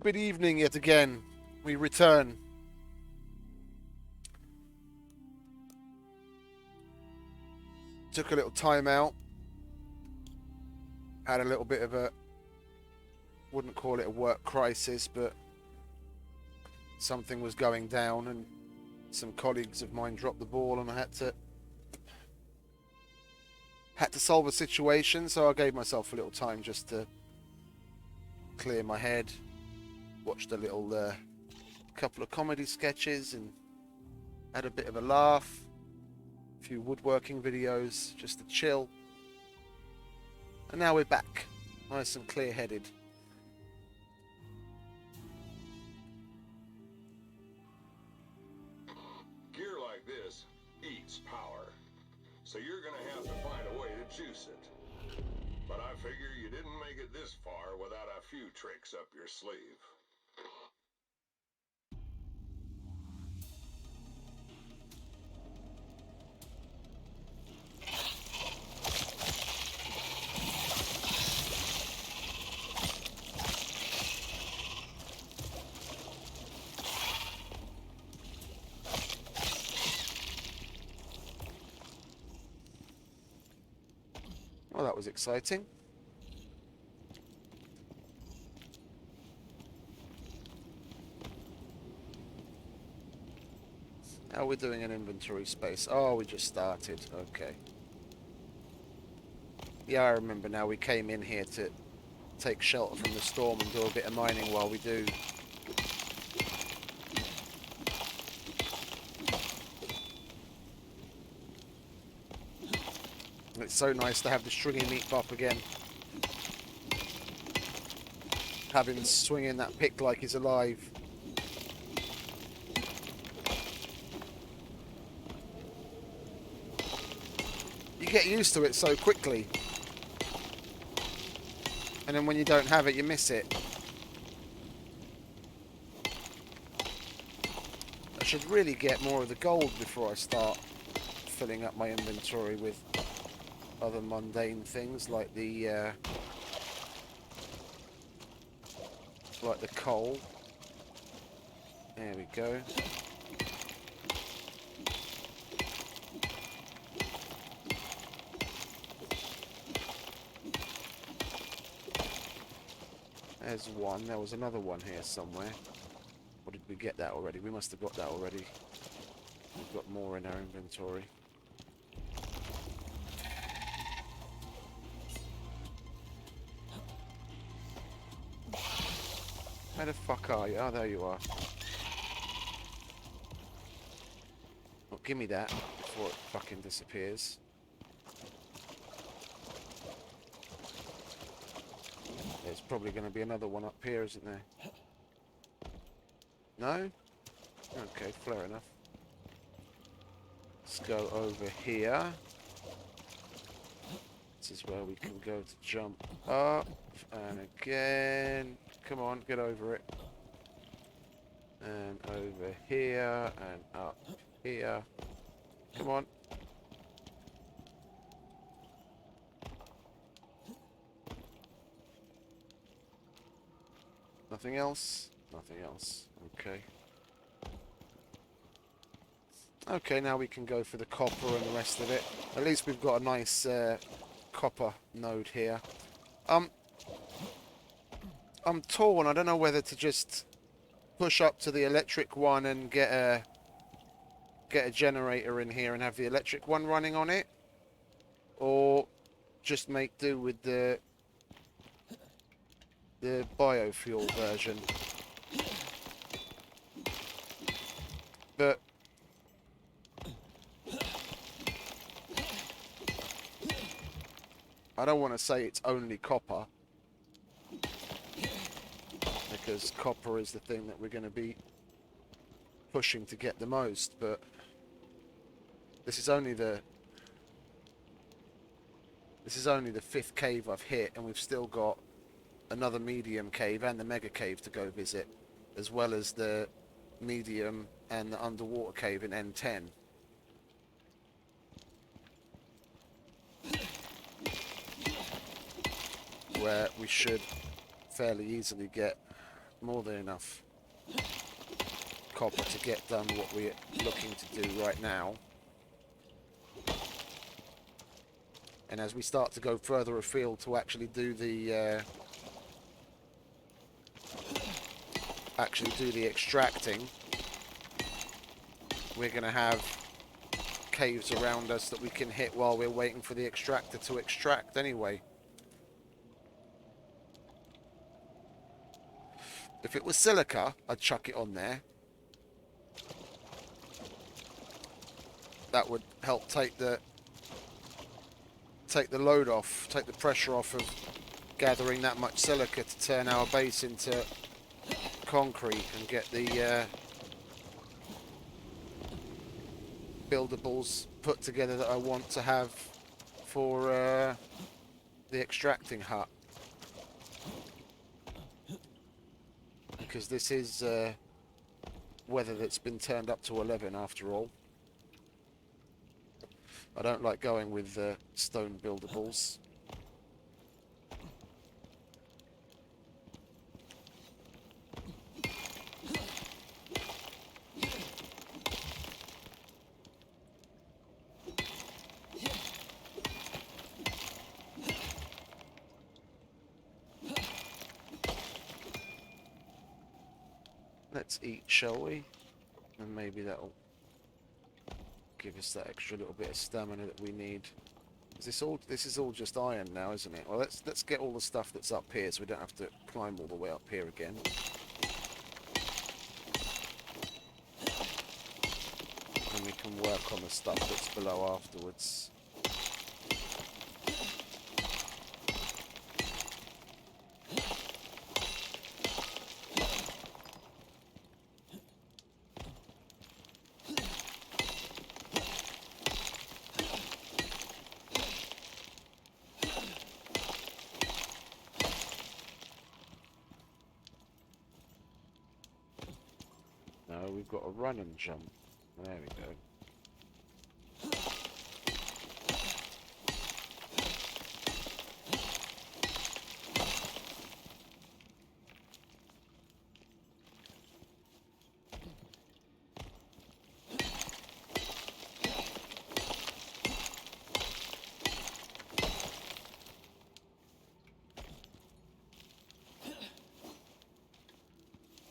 Good evening yet again. We return. Took a little time out. Had a little bit of a, wouldn't call it a work crisis, but something was going down and some colleagues of mine dropped the ball and I had to solve a situation, so I gave myself a little time just to clear my head. Watched a little couple of comedy sketches and had a bit of a laugh. A few woodworking videos just to chill. And now we're back, nice and clear-headed. Gear like this eats power, so you're gonna have to find a way to juice it. But I figure you didn't make it this far without a few tricks up your sleeve. Well, that was exciting. How are we doing in inventory space? Oh, we just started. Okay. Yeah, I remember now. We came in here to take shelter from the storm and do a bit of mining while we do. It's so nice to have the stringy meat buff again. Have him swinging that pick like he's alive. You get used to it so quickly. And then when you don't have it, you miss it. I should really get more of the gold before I start filling up my inventory with other mundane things like the coal. There we go. There's one. There was another one here somewhere. Or did we get that already? We must have got that already. We've got more in our inventory. Where the fuck are you? Oh, there you are. Well, give me that before it fucking disappears. There's probably going to be another one up here, isn't there? No? Okay, fair enough. Let's go over here. This is where we can go to jump up. And again. Come on, get over it. And over here. And up here. Come on. Nothing else? Nothing else. Okay. Okay, now we can go for the copper and the rest of it. At least we've got a nice copper node here. I'm torn. I don't know whether to just push up to the electric one and get a generator in here and have the electric one running on it, or just make do with the biofuel version. But I don't want to say it's only copper, because copper is the thing that we're going to be pushing to get the most, but this is only the fifth cave I've hit, and we've still got another medium cave and the mega cave to go visit, as well as the medium and the underwater cave in N10. Where we should fairly easily get more than enough copper to get done what we're looking to do right now. And as we start to go further afield to actually do the extracting, we're going to have caves around us that we can hit while we're waiting for the extractor to extract anyway. If it was silica, I'd chuck it on there. That would help take the load off, take the pressure off of gathering that much silica to turn our base into concrete and get the buildables put together that I want to have for the extracting hut. Because this is weather that's been turned up to 11 after all. I don't like going with stone buildables. Let's eat, shall we? And maybe that'll give us that extra little bit of stamina that we need. This is all just iron now, isn't it? Well, let's get all the stuff that's up here so we don't have to climb all the way up here again. And we can work on the stuff that's below afterwards. No, we've got to run and jump. There we go.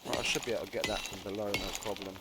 Right, I should be able to get that from below, no problem.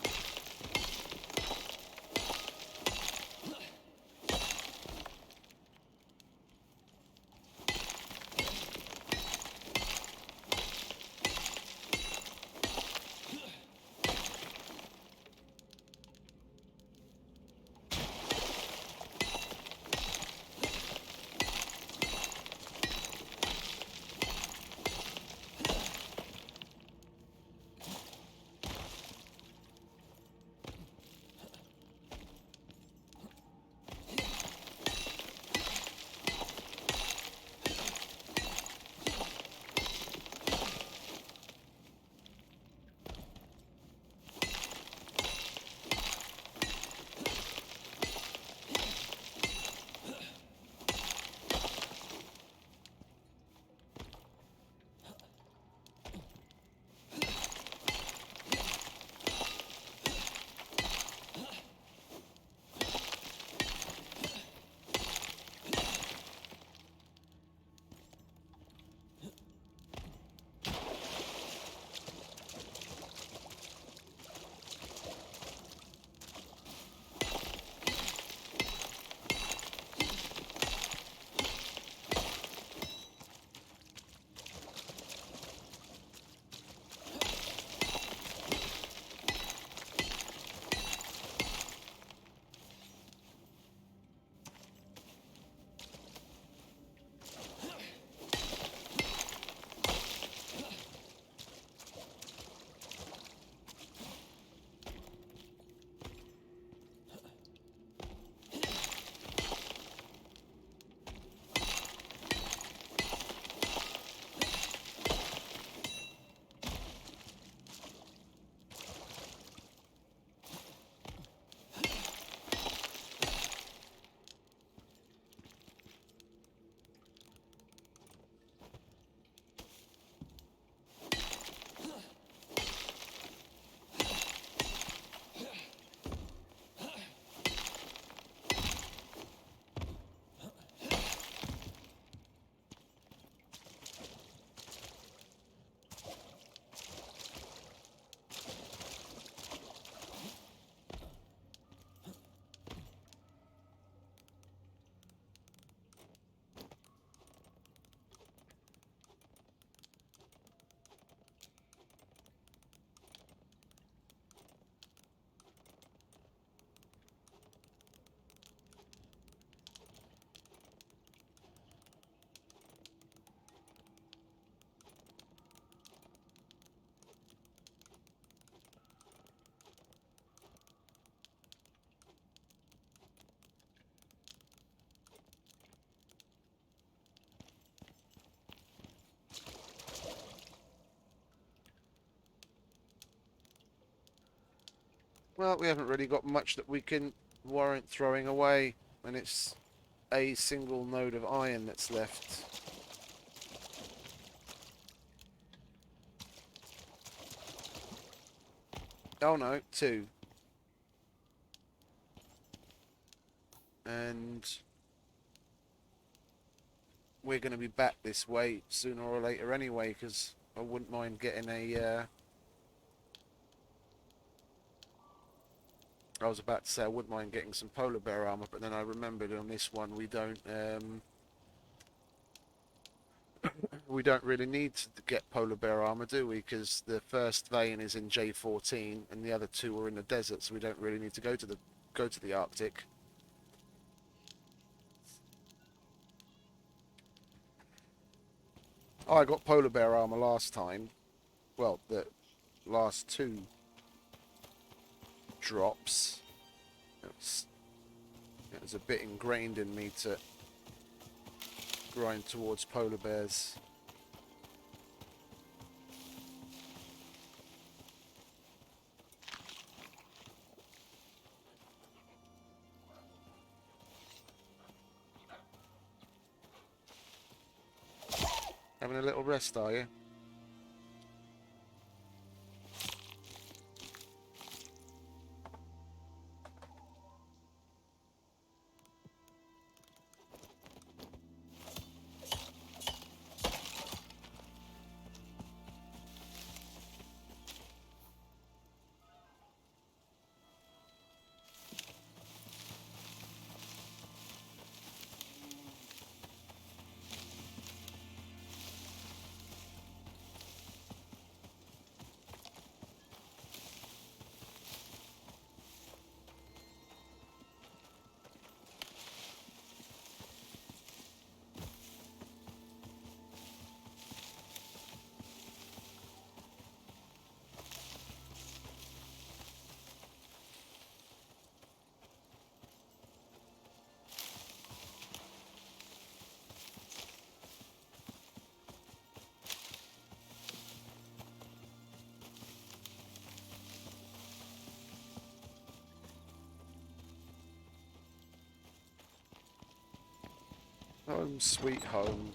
Well, we haven't really got much that we can warrant throwing away, and it's a single node of iron that's left. Oh no, two. And we're going to be back this way sooner or later anyway, because I wouldn't mind getting a... I was about to say I wouldn't mind getting some polar bear armor, but then I remembered on this one we don't really need to get polar bear armor, do we? Because the first vein is in J14, and the other two are in the desert, so we don't really need to go to the Arctic. Oh, I got polar bear armor last time. Well, the last two drops. It was a bit ingrained in me to grind towards polar bears. Having a little rest, are you? Home sweet home.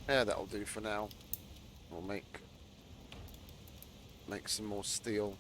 Yeah, that'll do for now. We'll make some more steel.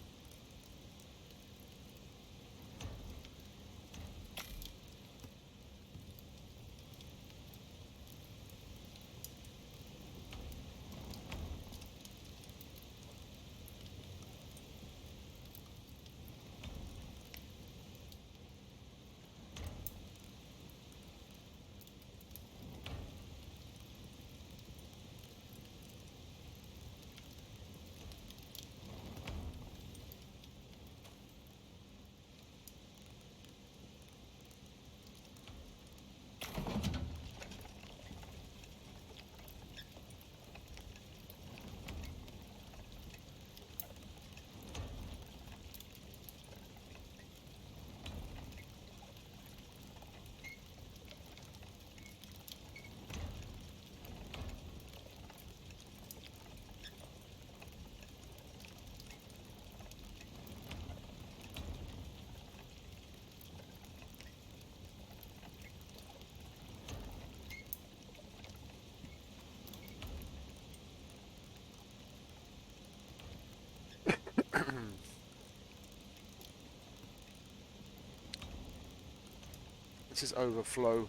This is overflow.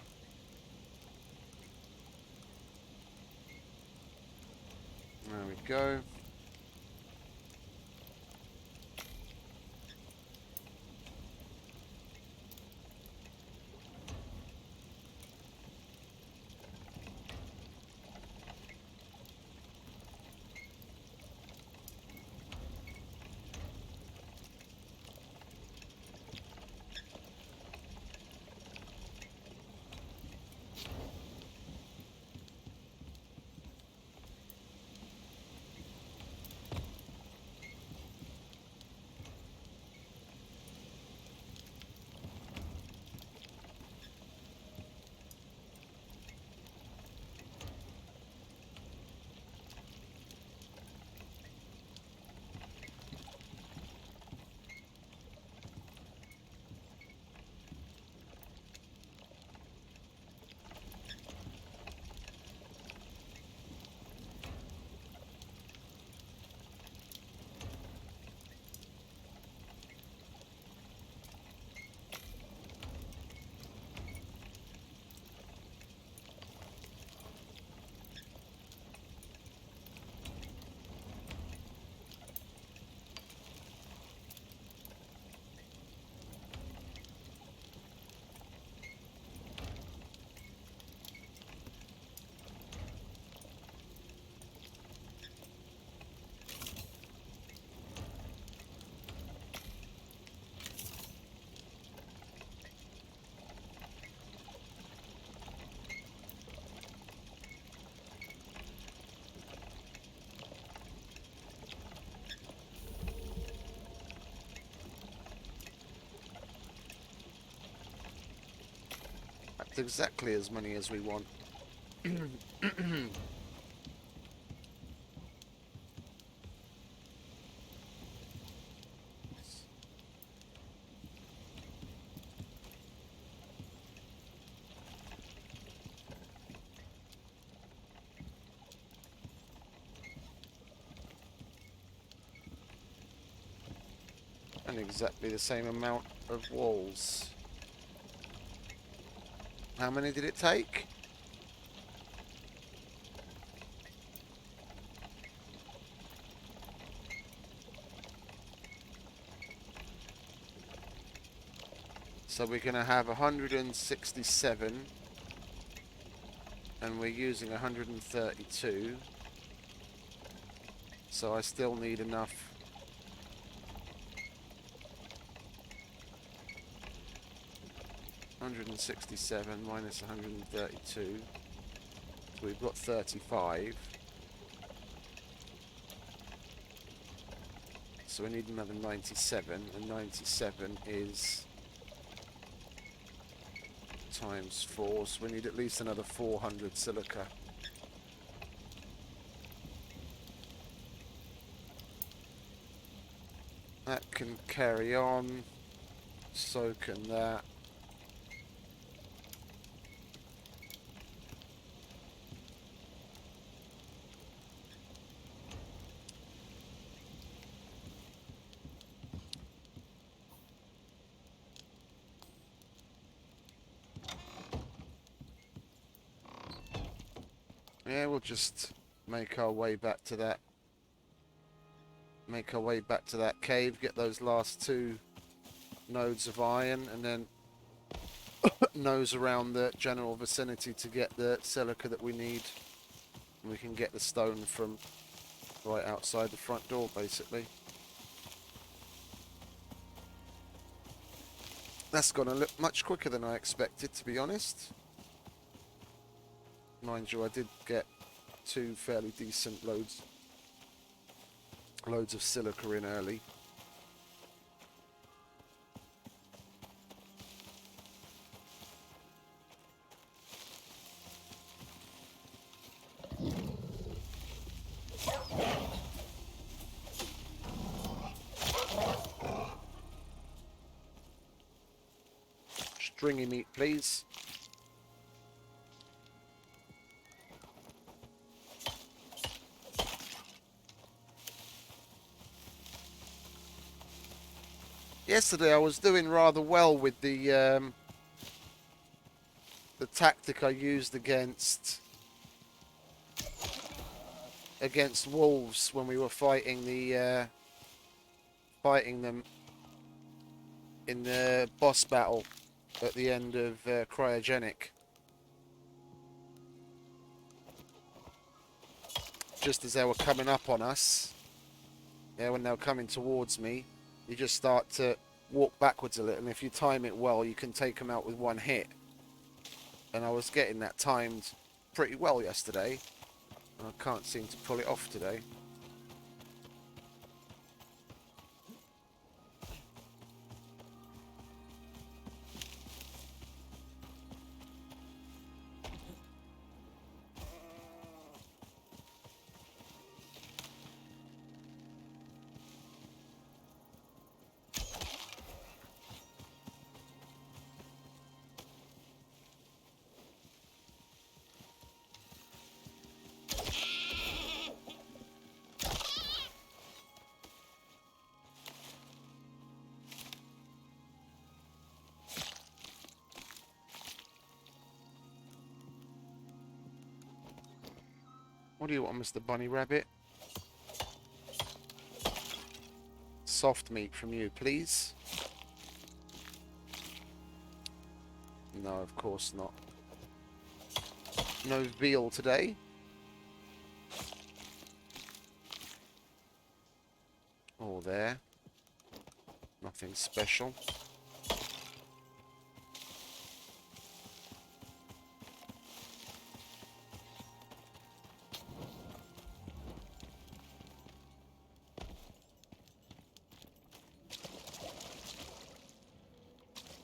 There we go. That's exactly as many as we want. And exactly the same amount of walls. How many did it take? So we're going to have 167, and we're using 132. So I still need enough. $167 minus 132. So we've got 35. So we need another 97, and 97 is times 4, so we need at least another 400 silica. That can carry on, so can that. Yeah, we'll just make our way back to that. Make our way back to that cave, get those last 2 nodes of iron, and then nose around the general vicinity to get the silica that we need. And we can get the stone from right outside the front door, basically. That's gonna look much quicker than I expected, to be honest. Mind you, I did get 2 fairly decent loads of silica in early. Stringy meat, please. Yesterday I was doing rather well with the tactic I used against wolves when we were fighting them in the boss battle at the end of Cryogenic. Just as they were coming up on us, yeah, when they were coming towards me, you just start to walk backwards a little, and if you time it well, you can take them out with 1 hit. And I was getting that timed pretty well yesterday, and I can't seem to pull it off today. What do you want, Mr. Bunny Rabbit? Soft meat from you, please. No, of course not. No veal today. Oh, there. Nothing special.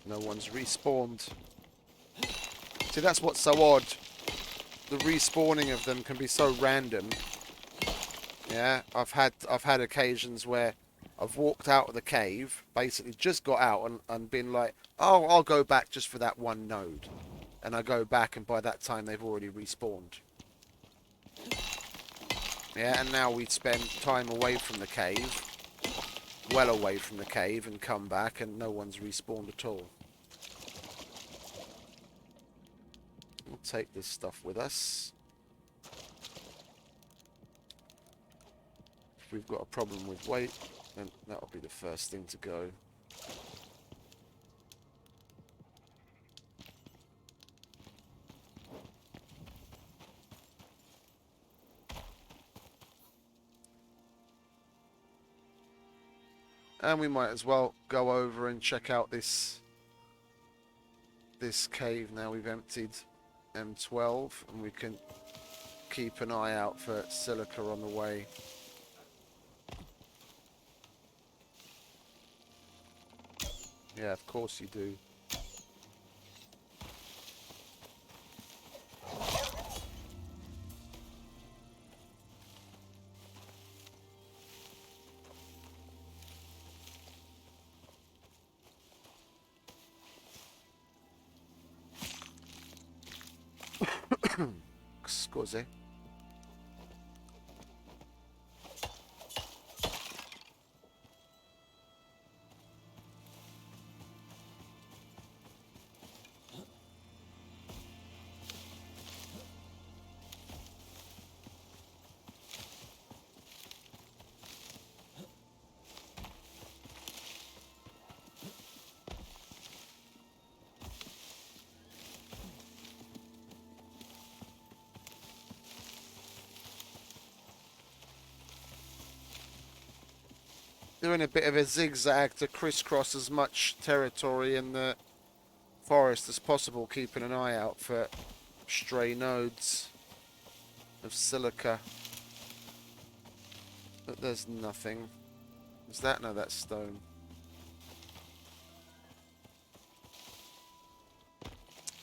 No one's respawned. See, that's what's so odd. The respawning of them can be so random. Yeah, I've had occasions where I've walked out of the cave, basically just got out and been like, oh, I'll go back just for that one node. And I go back, and by that time they've already respawned. Yeah, and now we spend time away from the cave, well away from the cave, and come back and no one's respawned at all. We'll take this stuff with us. If we've got a problem with weight, then that'll be the first thing to go. And we might as well go over and check out this cave now we've emptied M12, and we can keep an eye out for silica on the way. Yeah, of course you do. Scusi. Doing a bit of a zigzag to crisscross as much territory in the forest as possible, keeping an eye out for stray nodes of silica. But there's nothing. Is that? No, that's stone.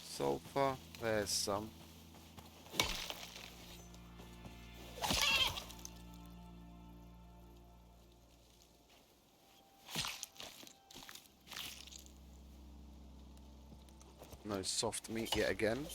Sulfur. There's some. No soft meat yet again.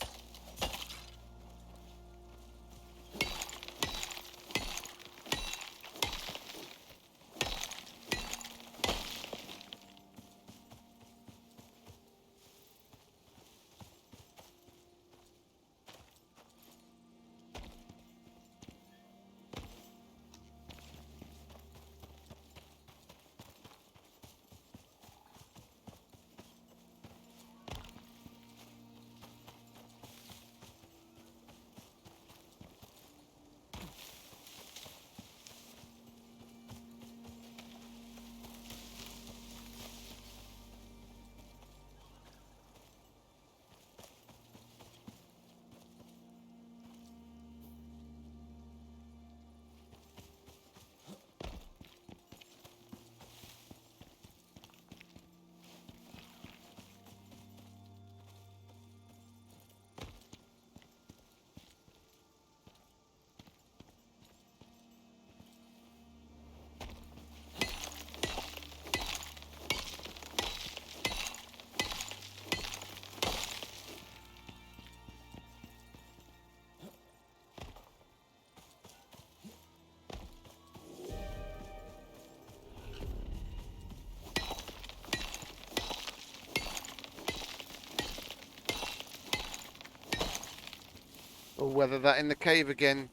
Or whether that in the cave again.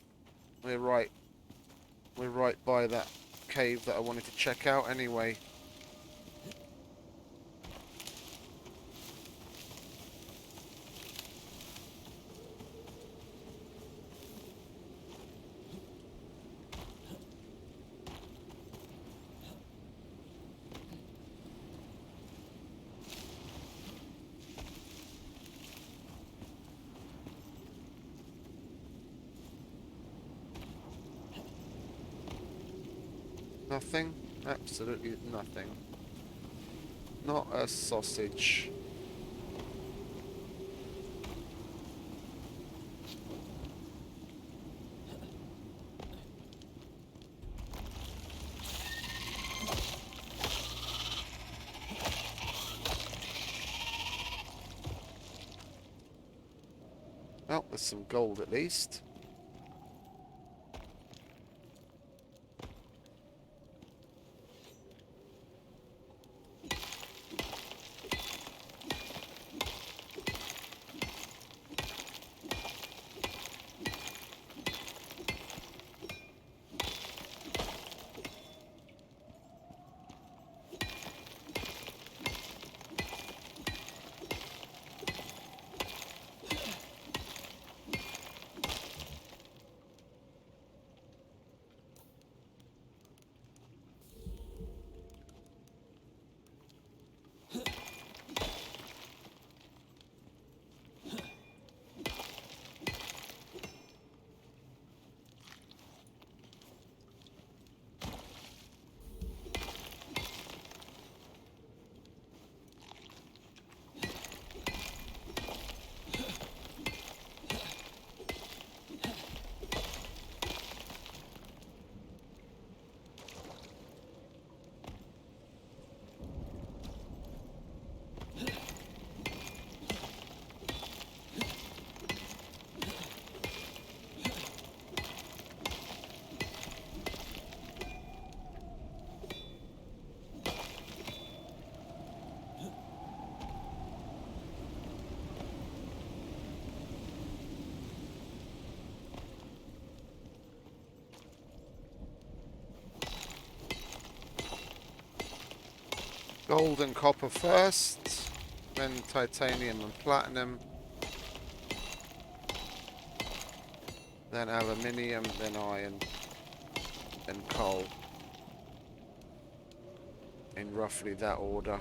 We're right. We're right by that cave that I wanted to check out anyway. Nothing? Absolutely nothing. Not a sausage. us some gold at least. Gold and copper first, then titanium and platinum, then aluminium, then iron, then coal. In roughly that order.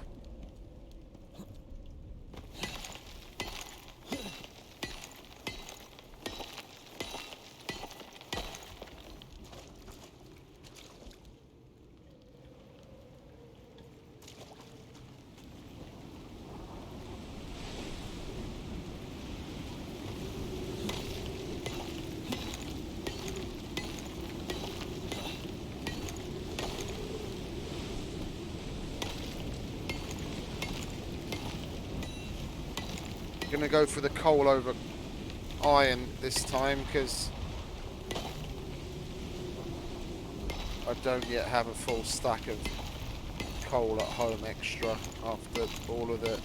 Gonna go for the coal over iron this time because I don't yet have a full stack of coal at home extra after all of the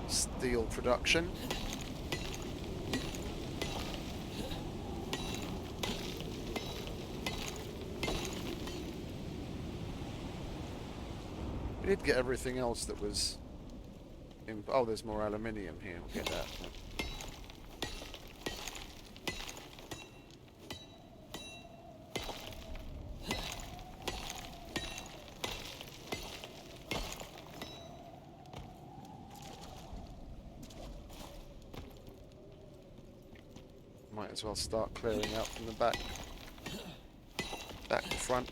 steel production. We did get everything else that was oh, there's more aluminium here. We'll get that. Might as well start clearing out from the back to front.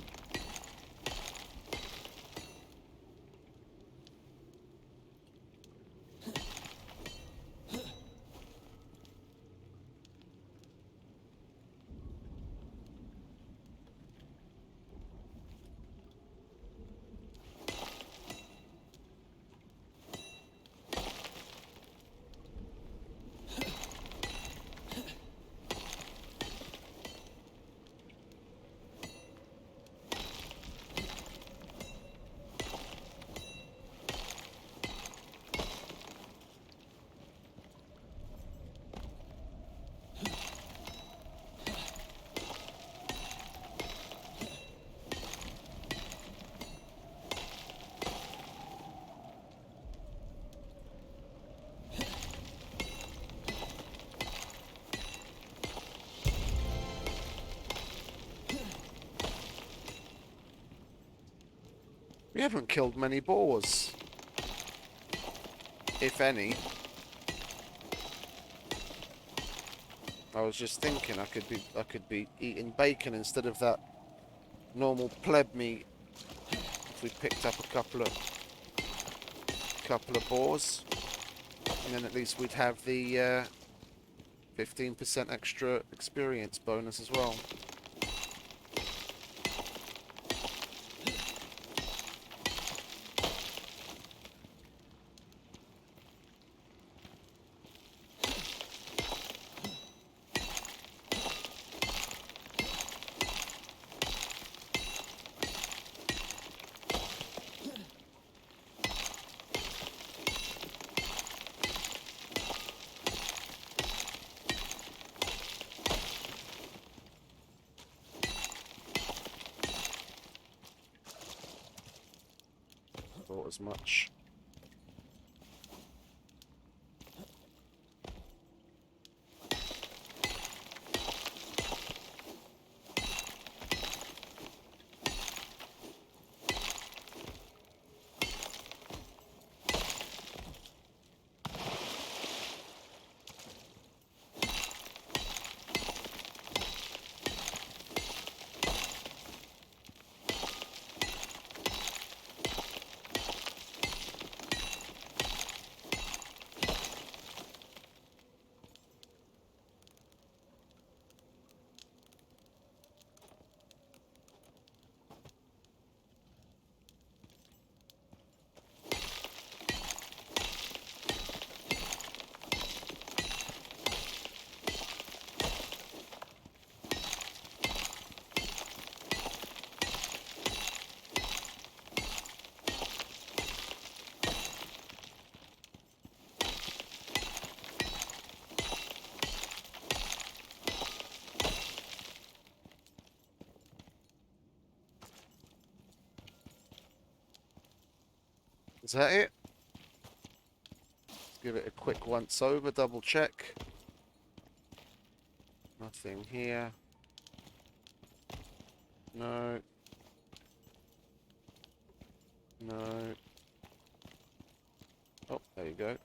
We haven't killed many boars, if any. I was just thinking I could be eating bacon instead of that normal pleb meat if we picked up a couple of boars, and then at least we'd have the 15% extra experience bonus as well. thought as much. Is that it? Let's give it a quick once over, double check. Nothing here. No. No. Oh, there you go.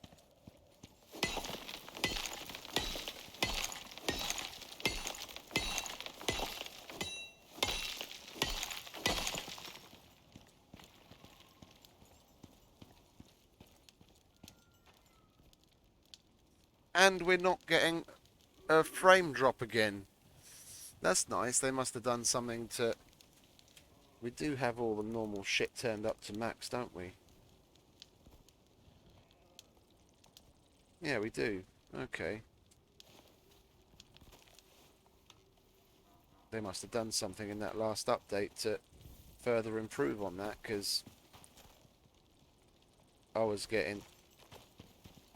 And we're not getting a frame drop again. That's nice. They must have done something to... We do have all the normal shit turned up to max, don't we? Yeah, we do. Okay. They must have done something in that last update to further improve on that, because I was getting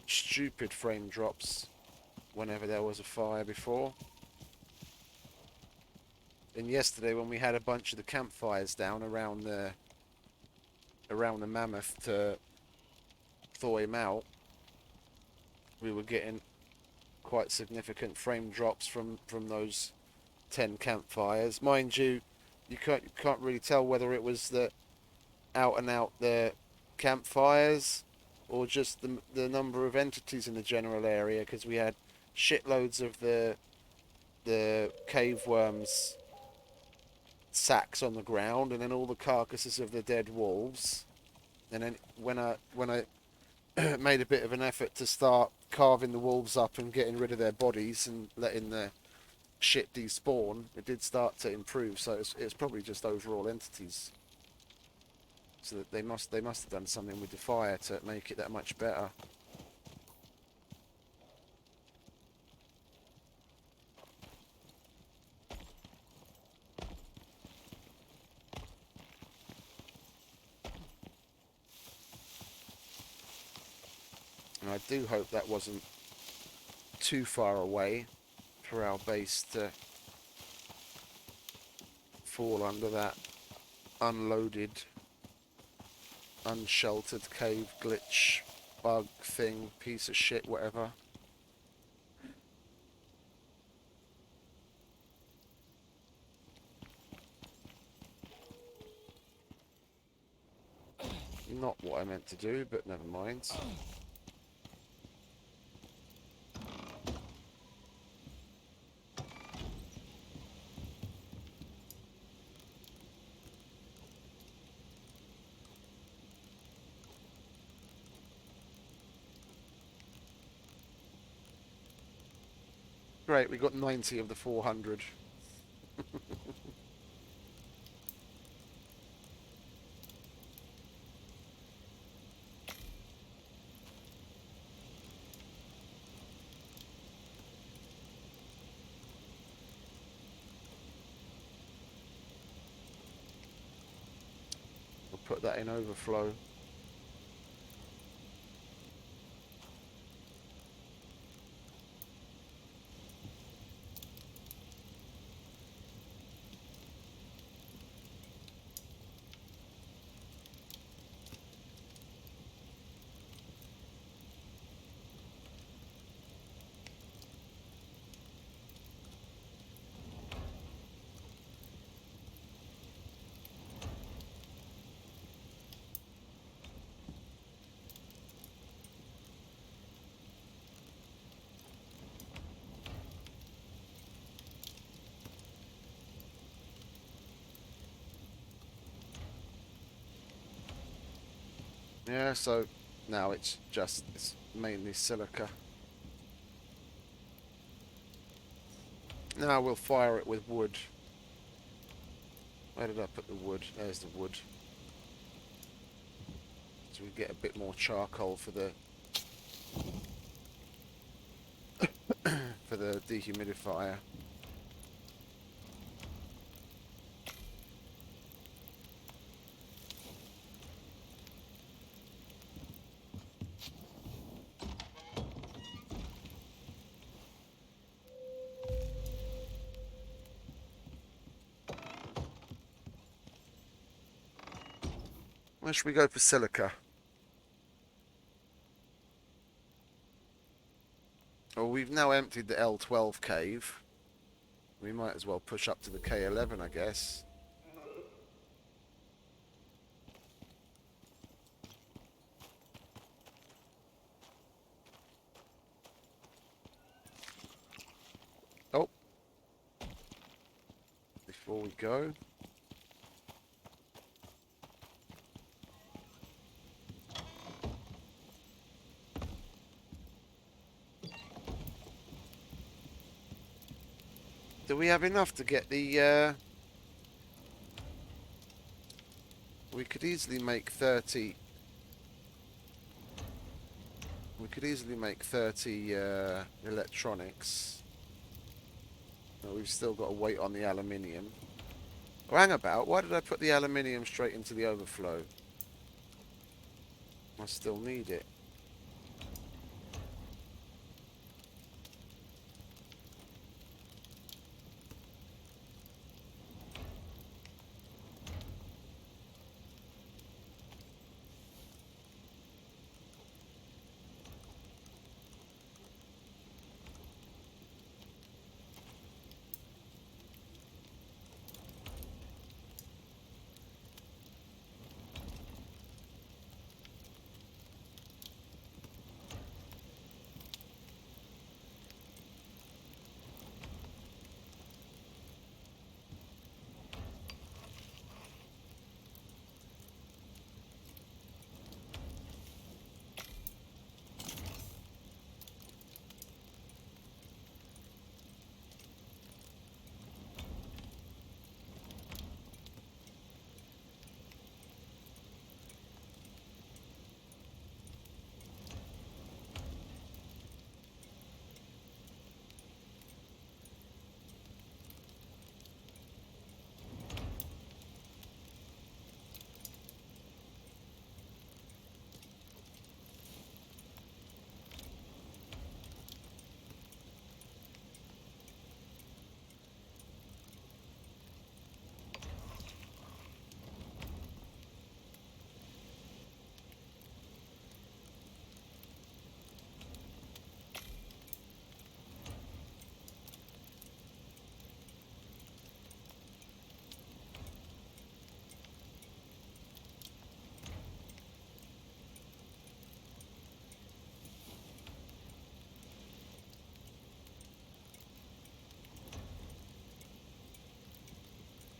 stupid frame drops whenever there was a fire before. And yesterday when we had a bunch of the campfires down around the mammoth to thaw him out, we were getting quite significant frame drops from those 10 campfires. Mind you, you can't really tell whether it was the out and out the campfires or just the number of entities in the general area, because we had shitloads of the cave worms sacks on the ground, and then all the carcasses of the dead wolves. And then when I made a bit of an effort to start carving the wolves up and getting rid of their bodies and letting the shit despawn, it did start to improve. So it's probably just overall entities. So that they must have done something with the fire to make it that much better. And I do hope that wasn't too far away for our base to fall under that unloaded, unsheltered cave glitch, bug thing, piece of shit, whatever. Not what I meant to do, but never mind. Great, we got 90 of the 400. We'll put that in overflow. Yeah, so now it's mainly silica. Now we'll fire it with wood. Where did I put the wood? There's the wood. So we get a bit more charcoal for the for the dehumidifier. Where should we go for silica? Well, we've now emptied the L12 cave. We might as well push up to the K11, I guess. Oh, before we go. Do we have enough to get the, we could easily make 30... We could easily make 30 electronics. But we've still got to wait on the aluminium. Oh, hang about. Why did I put the aluminium straight into the overflow? I still need it.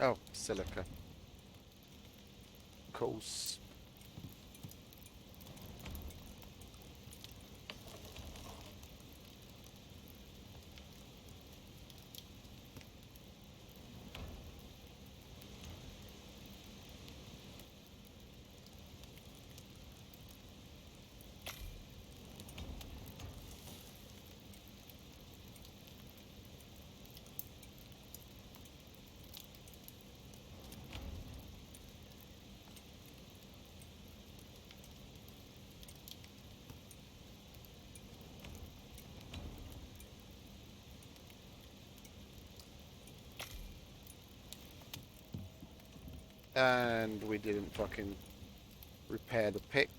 Oh, silica. Of course. And we didn't fucking repair the pick.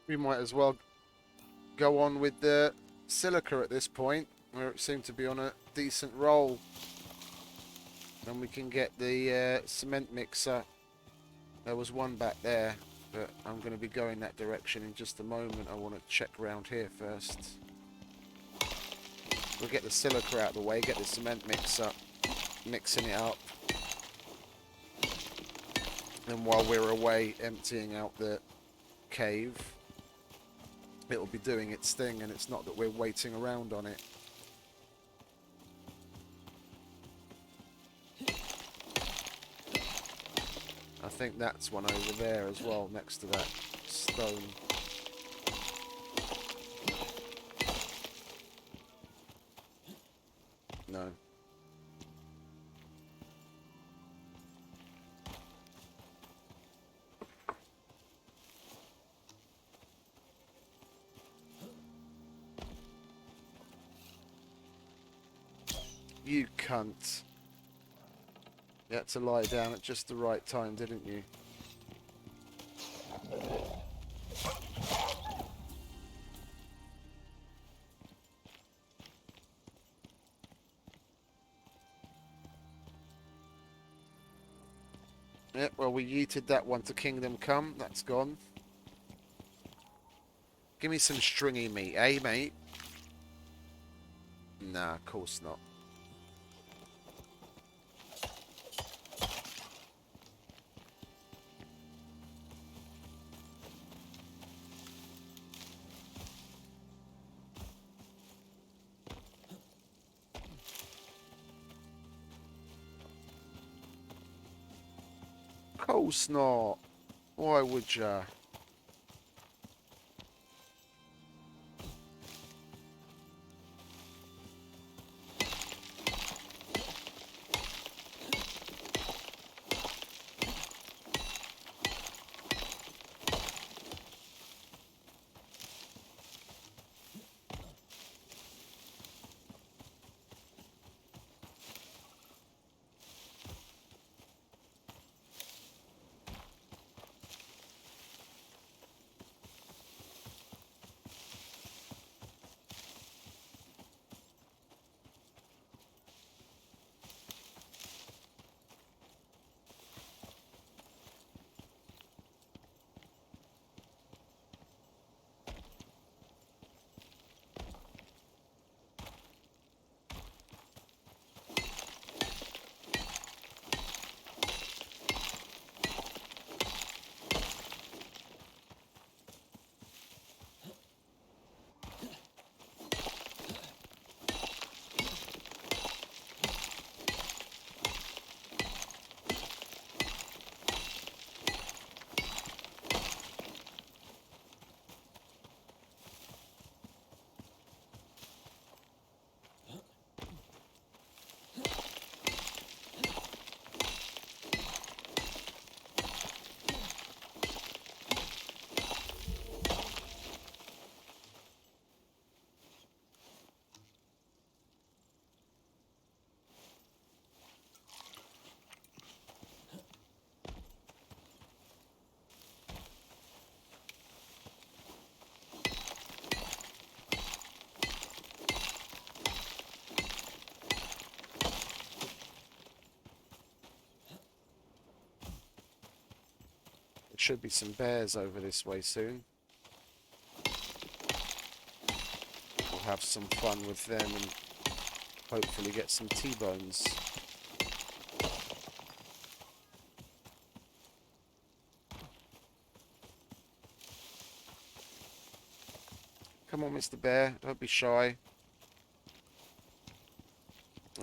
We might as well go on with the silica at this point, where it seemed to be on a decent roll. And we can get the cement mixer. There was one back there, but I'm going to be going that direction in just a moment. I want to check around here first. We'll get the silica out of the way, get the cement mixer, mixing it up. And while we're away emptying out the cave, it'll be doing its thing, and it's not that we're waiting around on it. I think that's one over there as well, next to that stone. No. You cunt. You had to lie down at just the right time, didn't you? Yep, well, we yeeted that one to Kingdom Come. That's gone. Give me some stringy meat, eh, mate? Nah, of course not. Of course not. Why would ya? Should be some bears over this way soon. We'll have some fun with them and hopefully get some T-bones. Come on, Mr. Bear, don't be shy.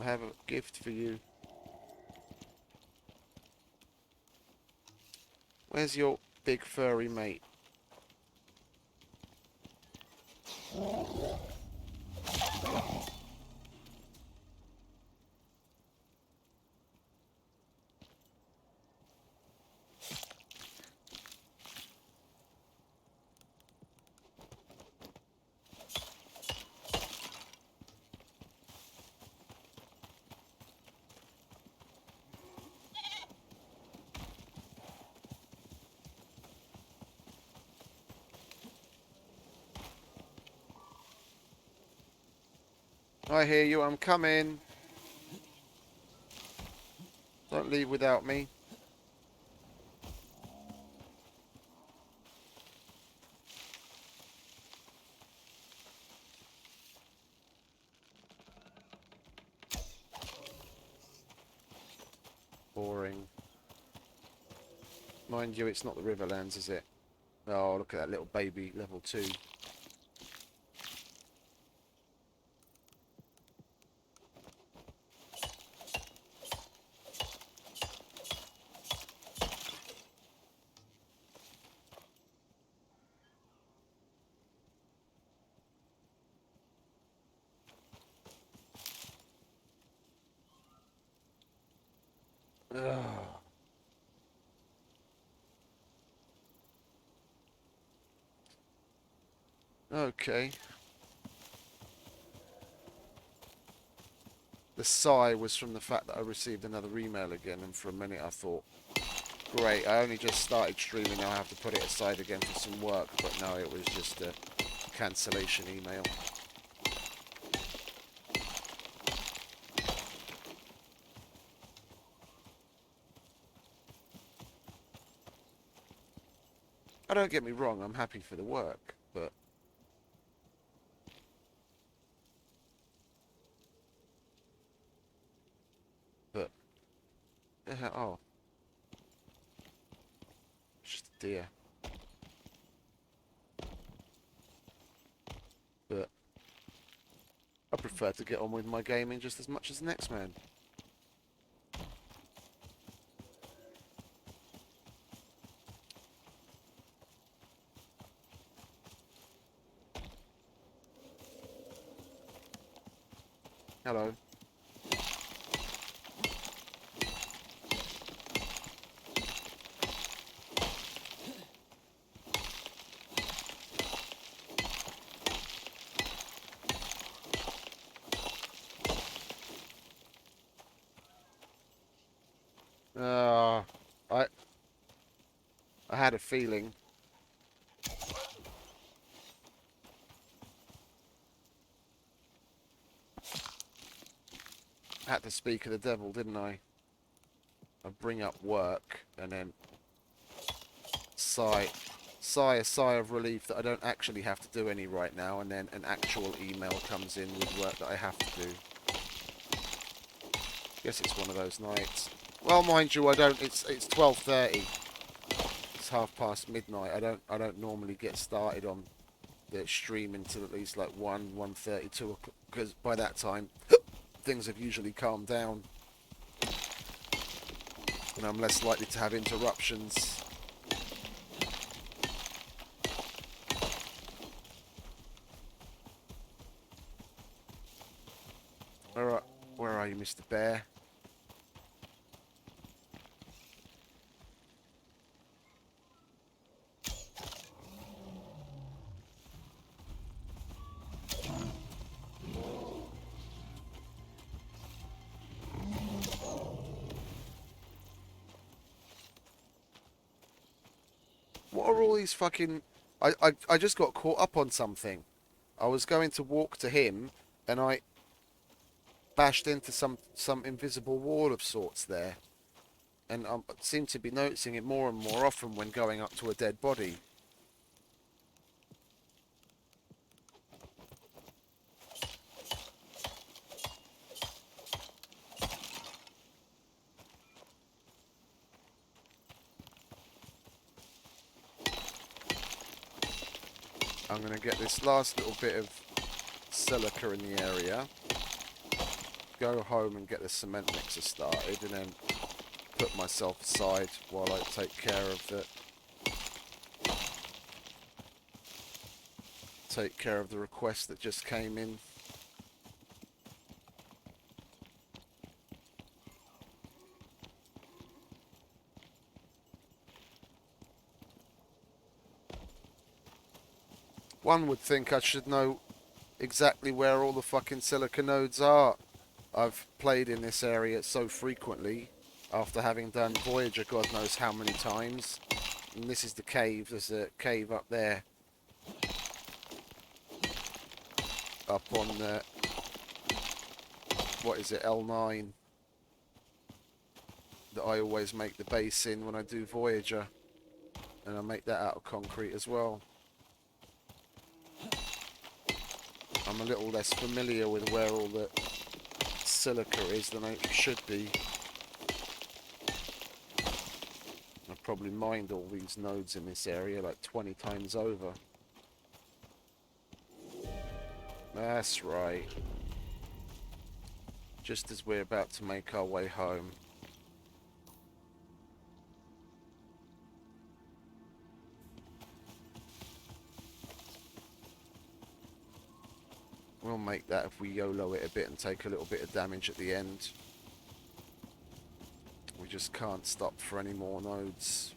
I have a gift for you. Where's your big furry mate? I hear you, I'm coming. Don't leave without me. Boring. Mind you, it's not the Riverlands, is it? Oh, look at that little baby, level 2. Ugh. Okay. The sigh was from the fact that I received another email again, and for a minute I thought, great, I only just started streaming, now I have to put it aside again for some work, but no, it was just a cancellation email. Don't get me wrong, I'm happy for the work, but oh, it's just a deer. But I prefer to get on with my gaming just as much as the next man. Hello. Uh, I I had a feeling. I had to speak of the devil, didn't I? I bring up work and then sigh a sigh of relief that I don't actually have to do any right now, and then an actual email comes in with work that I have to do. Guess it's one of those nights. Well, mind you, I don't. It's 12:30. It's half past midnight. I don't normally get started on the stream until at least like 1:30, 2 o'clock, because by that time things have usually calmed down and I'm less likely to have interruptions. Where are you, Mr. Bear? What are all these fucking... I just got caught up on something. I was going to walk to him, and I bashed into some invisible wall of sorts there. And I seem to be noticing it more and more often when going up to a dead body. I'm going to get this last little bit of silica in the area, go home and get the cement mixer started, and then put myself aside while I take care of the request that just came in. One would think I should know exactly where all the fucking silica nodes are. I've played in this area so frequently after having done Voyager God knows how many times. And this is the cave. There's a cave up there. Up on the what is it, L9 that I always make the base in when I do Voyager, and I make that out of concrete as well. I'm a little less familiar with where all the silica is than I should be. I've probably mined all these nodes in this area like 20 times over. That's right. Just as we're about to make our way home. We'll make that if we YOLO it a bit and take a little bit of damage at the end. We just can't stop for any more nodes.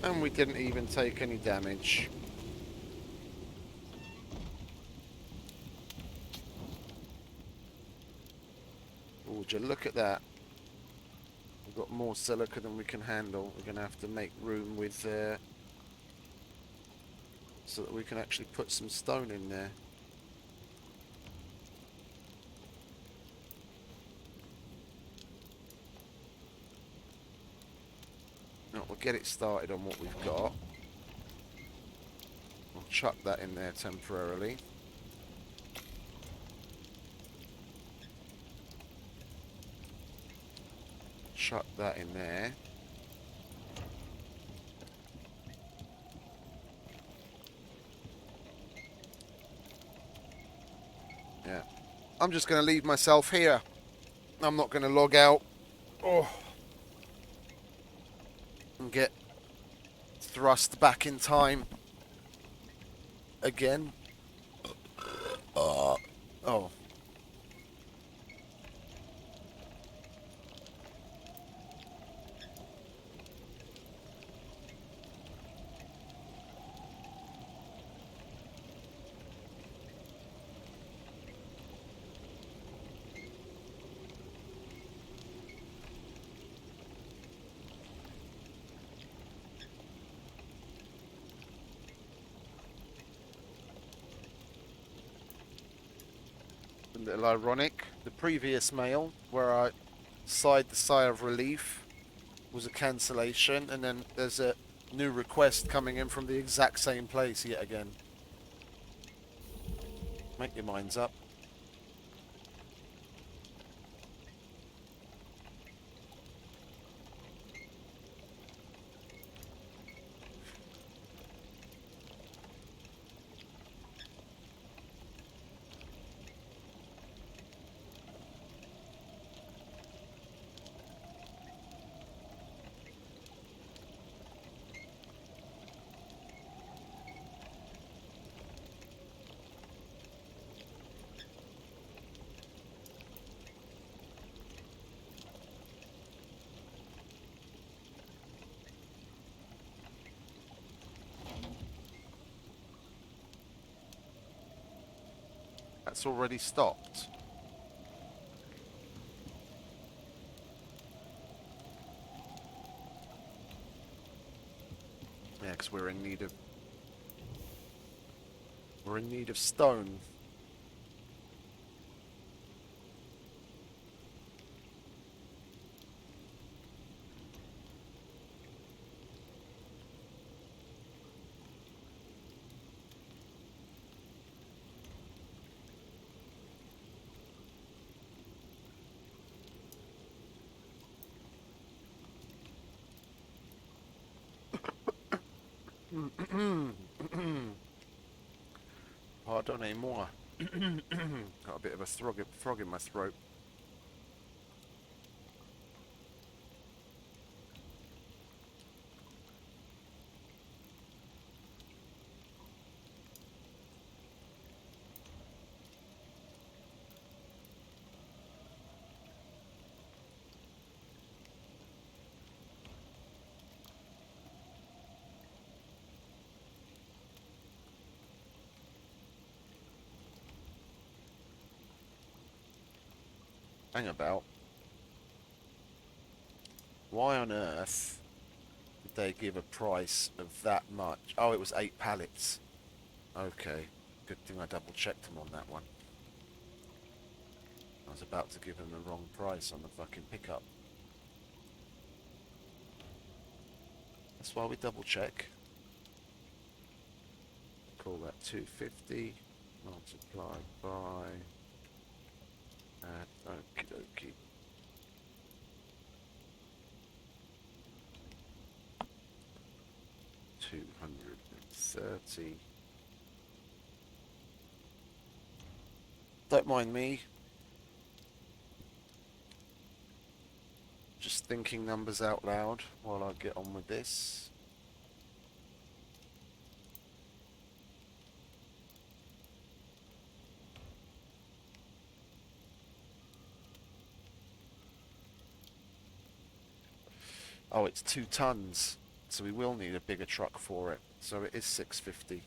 And we didn't even take any damage. Oh, would you look at that? We've got more silica than we can handle. We're going to have to make room with so that we can actually put some stone in there. No, we'll get it started on what we've got. We'll chuck that in there temporarily. Chuck that in there. Yeah. I'm just going to leave myself here. I'm not going to log out. Oh. And get thrust back in time. Again. Oh. A little ironic. The previous mail, where I sighed the sigh of relief, was a cancellation, and then there's a new request coming in from the exact same place yet again. Make your minds up. That's already stopped. Yeah, because we're in need of stone. Pardonnez-moi. Got a bit of a frog in my throat. Hang about. Why on earth did they give a price of that much? Oh, it was 8 pallets. Okay. Good thing I double checked them on that one. I was about to give them the wrong price on the fucking pickup. That's why we double check. Call that 250 multiplied by okie dokie. $230. Don't mind me. Just thinking numbers out loud while I get on with this. Oh, it's 2 tons, so we will need a bigger truck for it. So it is 650.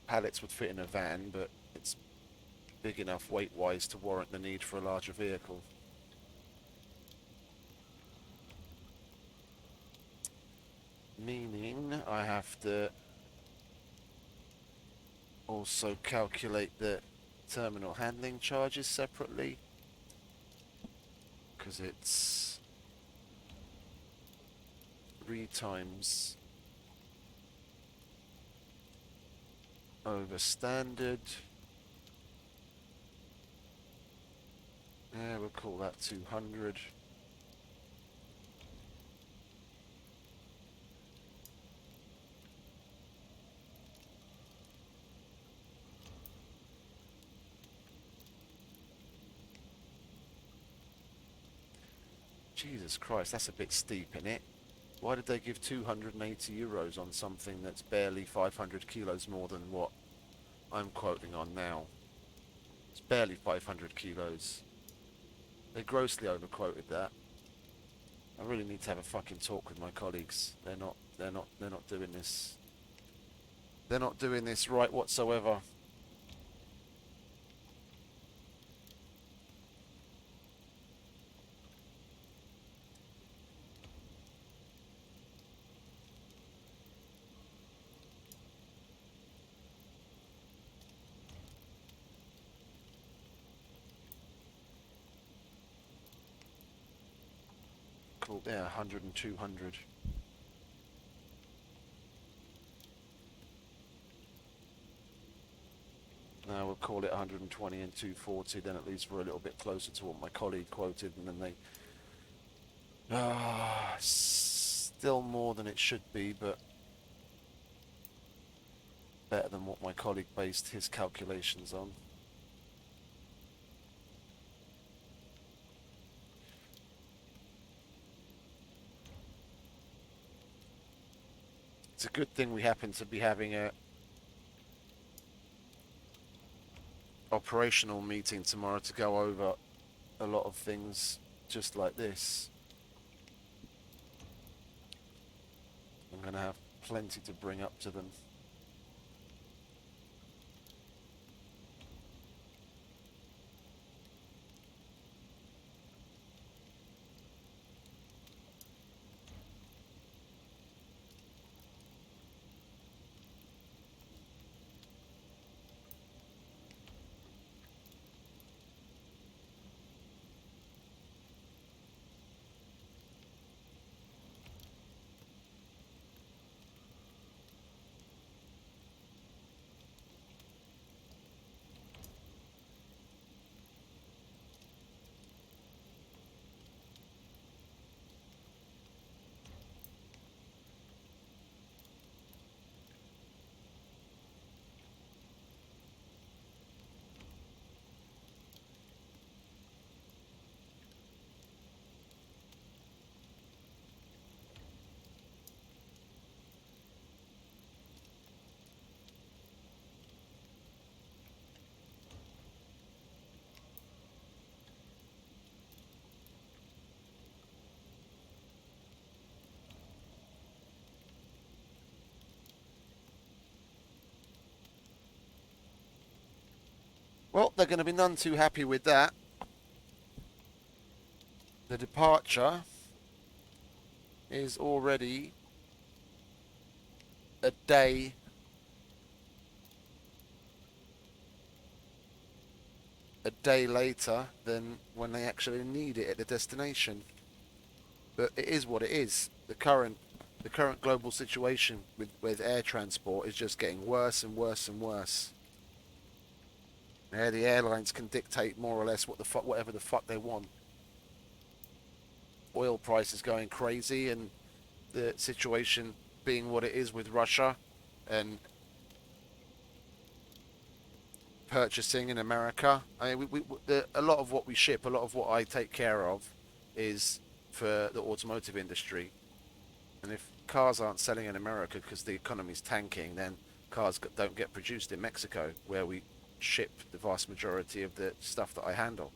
Pallets would fit in a van, but it's big enough weight-wise to warrant the need for a larger vehicle. Meaning I have to also calculate the terminal handling charges separately, because it's 3 times over standard. Yeah, we'll call that 200. Jesus Christ, that's a bit steep, isn't it? Why did they give 280 euros on something that's barely 500 kilos more than what I'm quoting on now? It's barely 500 kilos. They grossly overquoted that. I really need to have a fucking talk with my colleagues. They're not doing this. They're not doing this right whatsoever. Cool, yeah, 100 and 200. Now we'll call it 120 and 240, then at least we're a little bit closer to what my colleague quoted, and then they... still more than it should be, but better than what my colleague based his calculations on. It's a good thing we happen to be having a operational meeting tomorrow to go over a lot of things just like this. going to have plenty to bring up to them. Well, they're going to be none too happy with that. The departure is already a day later than when they actually need it at the destination. But it is what it is. The current global situation with air transport is just getting worse and worse and worse. Yeah, the airlines can dictate more or less whatever the fuck they want. Oil prices going crazy, and the situation being what it is with Russia, and purchasing in America. I mean, a lot of what we ship, a lot of what I take care of, is for the automotive industry. And if cars aren't selling in America because the economy's tanking, then cars don't get produced in Mexico, where we ship the vast majority of the stuff that I handle.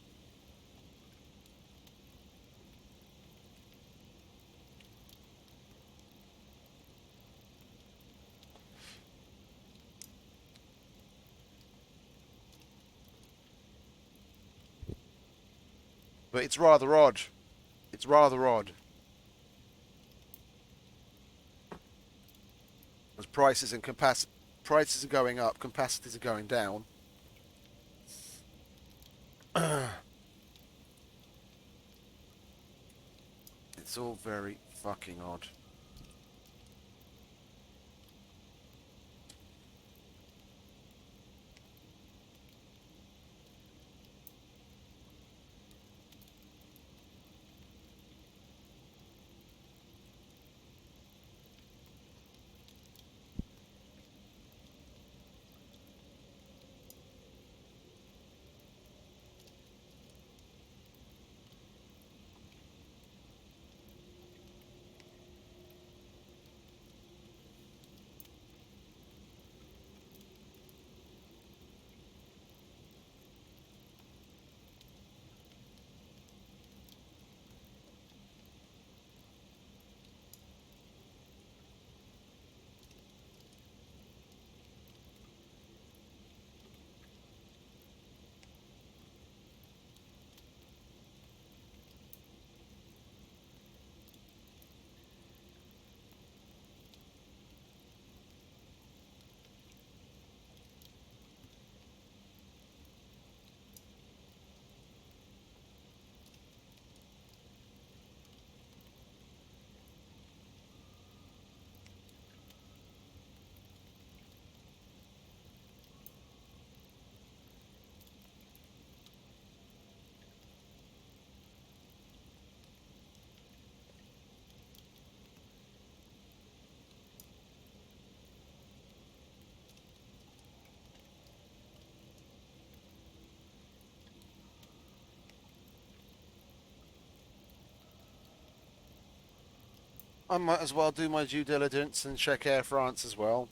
But it's rather odd. It's rather odd. As prices are going up, capacities are going down. It's all very fucking odd. I might as well do my due diligence and check Air France as well.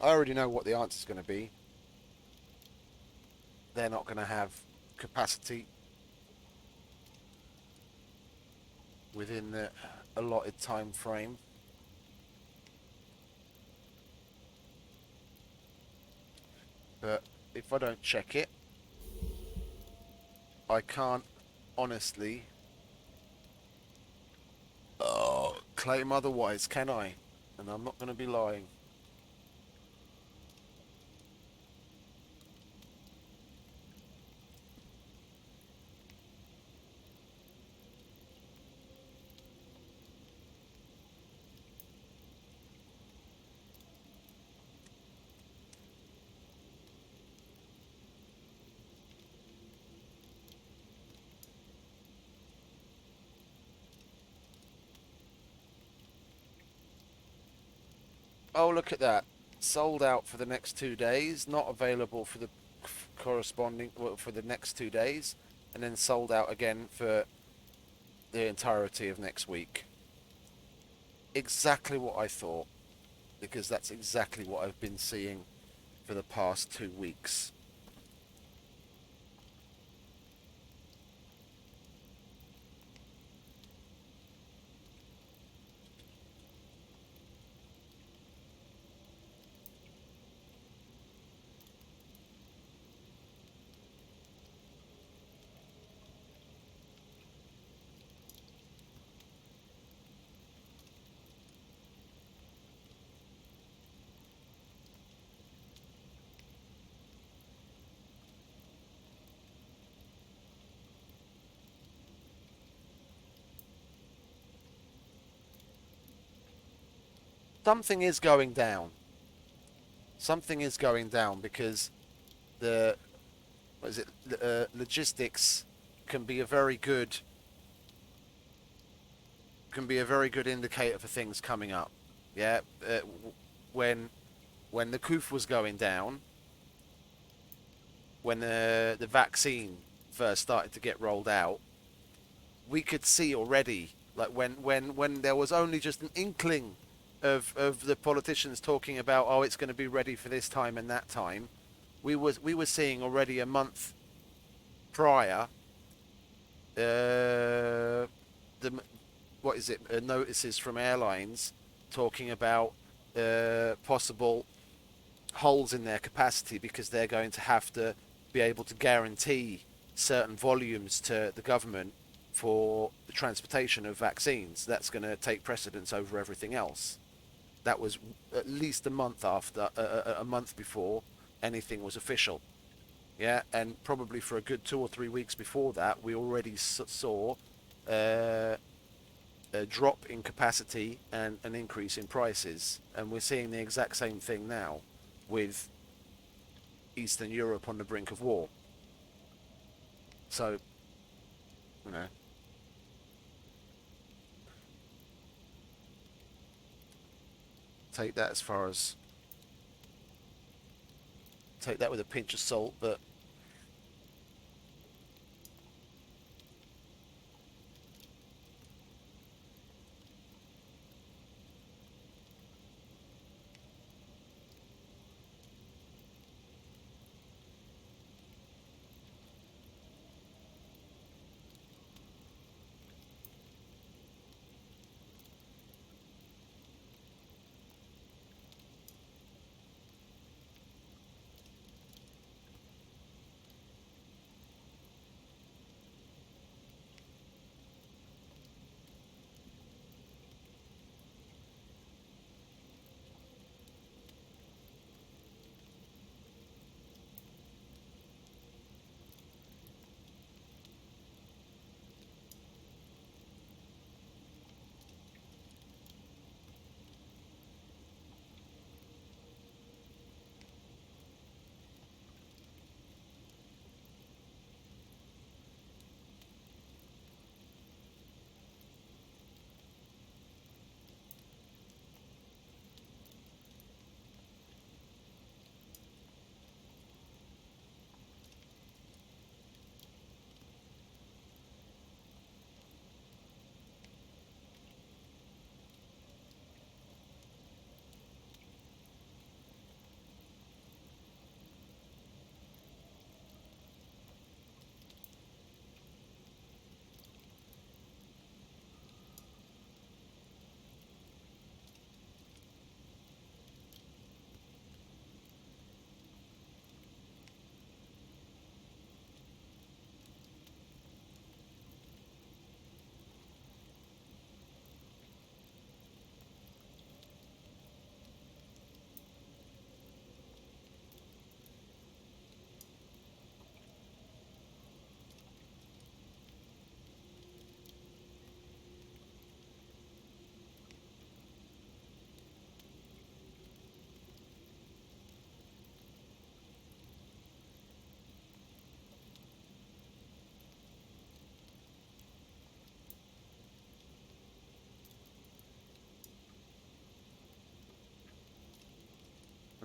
I already know what the answer's going to be. They're not going to have capacity. within the allotted time frame. But if I don't check it, I can't honestly claim otherwise, can I? And I'm not going to be lying. Oh, look at that. Sold out for the next 2 days, not available for the corresponding well, for the next 2 days, and then sold out again for the entirety of next week. Exactly what I thought, because that's exactly what I've been seeing for the past 2 weeks. Something is going down. Something is going down because the what is it? Logistics can be a very good indicator for things coming up. Yeah, when when the Kuf was going down, when the vaccine first started to get rolled out, we could see already, like when there was only just an inkling of the politicians talking about, oh, it's going to be ready for this time and that time. We were seeing already a month prior the what is it notices from airlines talking about possible holes in their capacity because they're going to have to be able to guarantee certain volumes to the government for the transportation of vaccines. That's going to take precedence over everything else. That was at least a month after, a month before anything was official. Yeah, and probably for a good 2 or 3 weeks before that, we already saw uh, a drop in capacity and an increase in prices, and we're seeing the exact same thing now with Eastern Europe on the brink of war. So, you know, take that as far as take that with a pinch of salt. But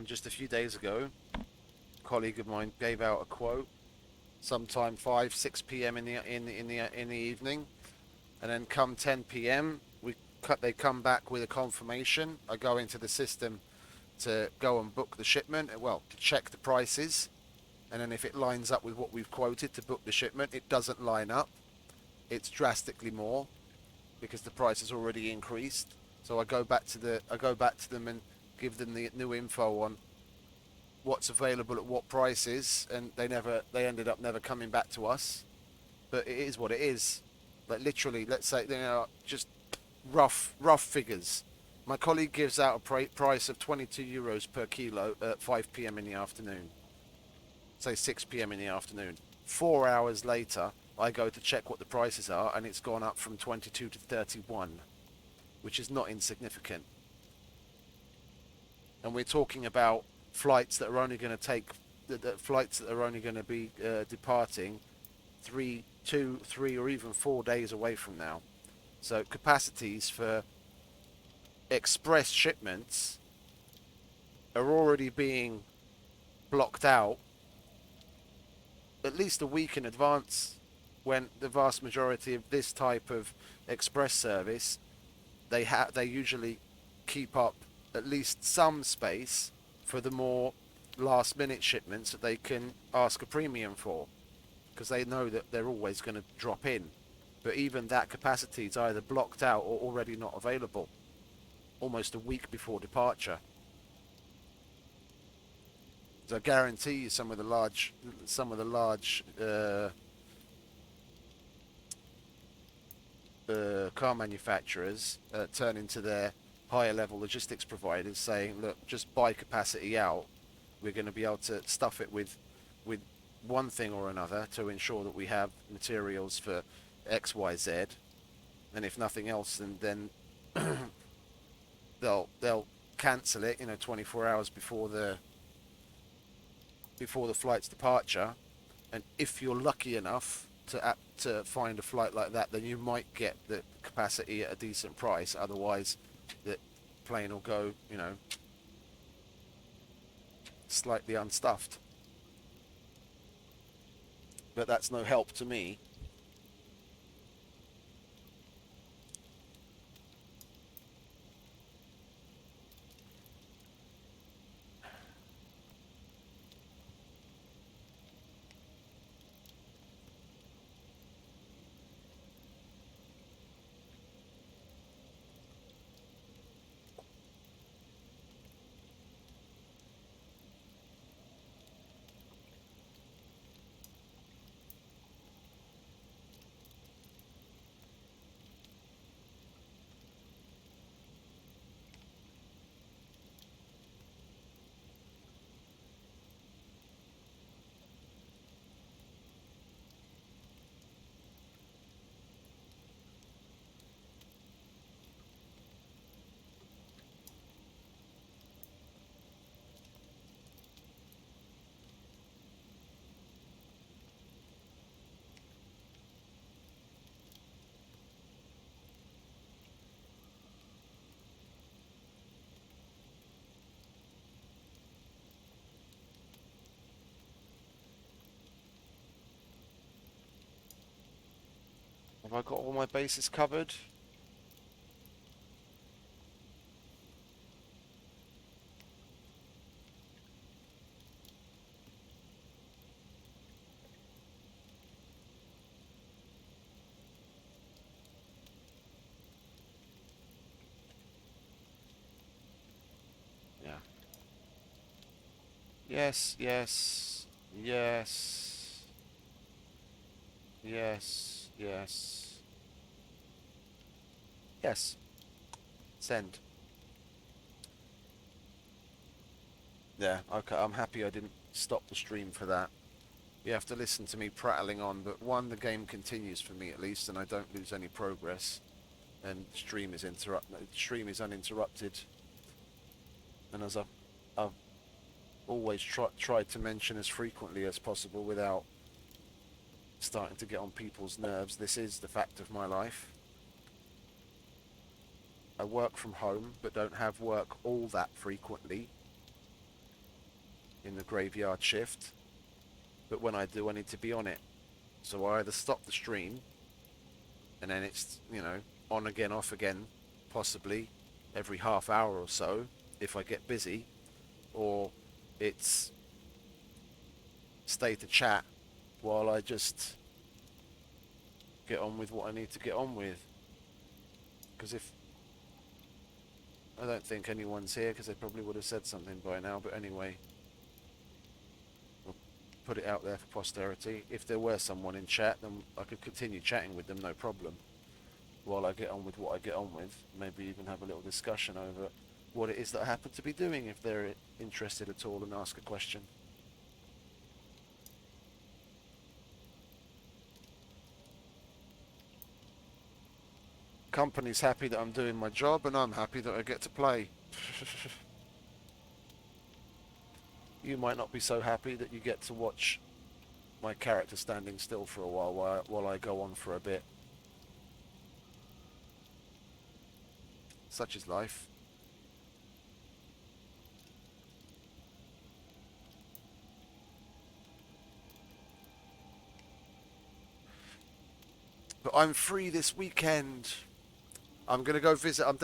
And just a few days ago, a colleague of mine gave out a quote sometime 5, 6 p.m. in the evening, and then come 10 p.m. They come back with a confirmation. I go into the system to go and book the shipment. Well, to check the prices, and then if it lines up with what we've quoted to book the shipment, it doesn't line up. It's drastically more because the price has already increased. So I go back to them and give them the new info on what's available at what prices, and they ended up never coming back to us. But it is what it is. Like literally, let's say, just rough figures. My colleague gives out a price of 22 euros per kilo at 5 p.m. in the afternoon. Say 6 p.m. in the afternoon. 4 hours later, I go to check what the prices are, and it's gone up from 22 to 31, which is not insignificant. And we're talking about flights that are only going to take flights that are only going to be departing 2, 3, or even 4 days away from now. So capacities for express shipments are already being blocked out at least a week in advance, when the vast majority of this type of express service, they usually keep up at least some space for the more last minute shipments that they can ask a premium for, because they know that they're always going to drop in. But even that capacity is either blocked out or already not available almost a week before departure. So I guarantee you some of the large car manufacturers turn into their higher level logistics providers, saying, look, just buy capacity out. We're going to be able to stuff it with one thing or another to ensure that we have materials for X, Y, Z. And if nothing else, then they'll cancel it, 24 hours before the flight's departure. And if you're lucky enough to find a flight like that, then you might get the capacity at a decent price. Otherwise, the plane will go, slightly unstuffed. But that's no help to me. Have I got all my bases covered? Yeah. Yes, yes, yes, yes, yes, yes. Send. Yeah, okay, I'm happy I didn't stop the stream for that. You have to listen to me prattling on, but one, the game continues for me at least, and I don't lose any progress. And stream is uninterrupted. And as I've always tried to mention as frequently as possible without starting to get on people's nerves, this is the fact of my life. I work from home, but don't have work all that frequently. in the graveyard shift, but when I do, I need to be on it. So I either stop the stream, and then it's, on again, off again, possibly every half hour or so if I get busy, or it's stay to chat while I just get on with what I need to get on with. Because if I don't think anyone's here, because they probably would have said something by now, but anyway, we'll put it out there for posterity. If there were someone in chat, then I could continue chatting with them, no problem, while I get on with what I get on with. Maybe even have a little discussion over what it is that I happen to be doing, if they're interested at all, and ask a question. Company's happy that I'm doing my job, and I'm happy that I get to play. You might not be so happy that you get to watch my character standing still for a while I go on for a bit. Such is life. But I'm free this weekend. I'm gonna go visit. I've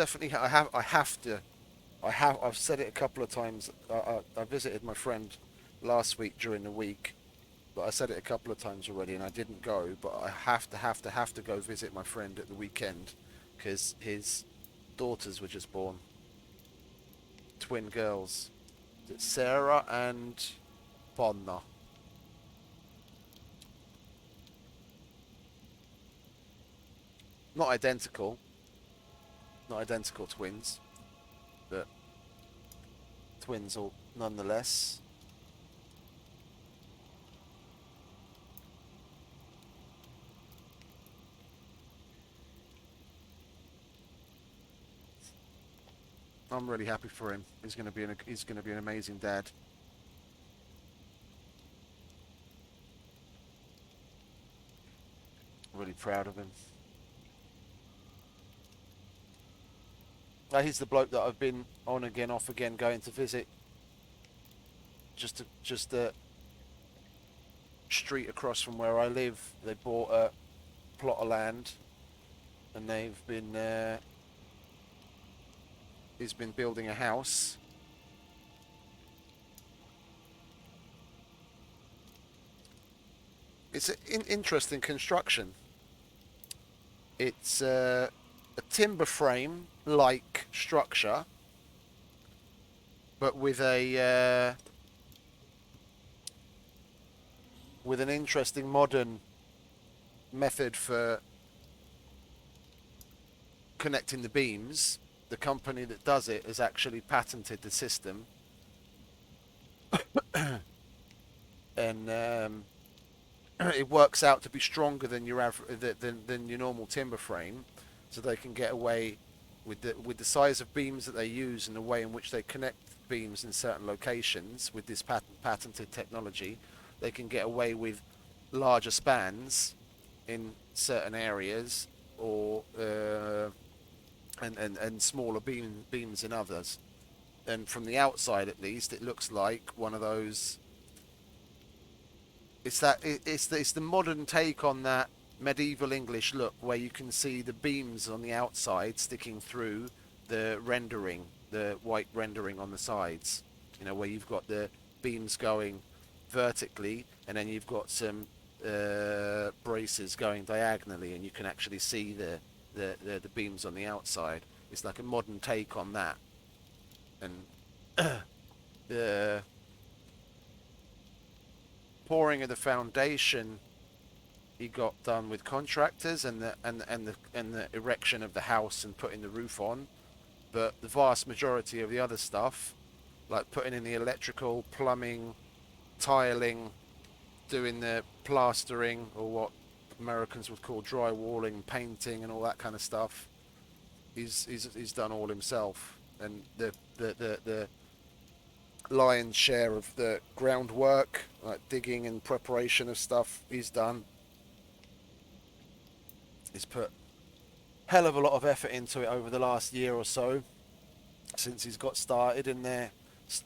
said it a couple of times. I visited my friend last week during the week, but I said it a couple of times already, and I didn't go. But I have to go visit my friend at the weekend, because his daughters were just born. Twin girls. It's Sarah and Bonna. Not identical. Not identical twins, but twins all nonetheless. I'm really happy for him. He's going to be an amazing dad. Really proud of him. He's the bloke that I've been on again, off again, going to visit. Just a street across from where I live, they bought a plot of land, and he's been building a house. It's an interesting construction. It's a timber frame like structure, but with an interesting modern method for connecting the beams. The company that does it has actually patented the system, and it works out to be stronger than than your normal timber frame, so they can get away with the size of beams that they use and the way in which they connect beams in certain locations with this patented technology. They can get away with larger spans in certain areas, or and smaller beams in others. And from the outside, at least, it looks like one of those. It's the modern take on that medieval English look, where you can see the beams on the outside sticking through the rendering, the white rendering on the sides. Where you've got the beams going vertically, and then you've got some braces going diagonally, and you can actually see the beams on the outside. It's like a modern take on that, and the pouring of the foundation he got done with contractors, and the erection of the house and putting the roof on. But the vast majority of the other stuff, like putting in the electrical, plumbing, tiling, doing the plastering, or what Americans would call drywalling, painting, and all that kind of stuff, he's done all himself. And the lion's share of the groundwork, like digging and preparation of stuff, he's done. He's put hell of a lot of effort into it over the last year or so, since he's got started, and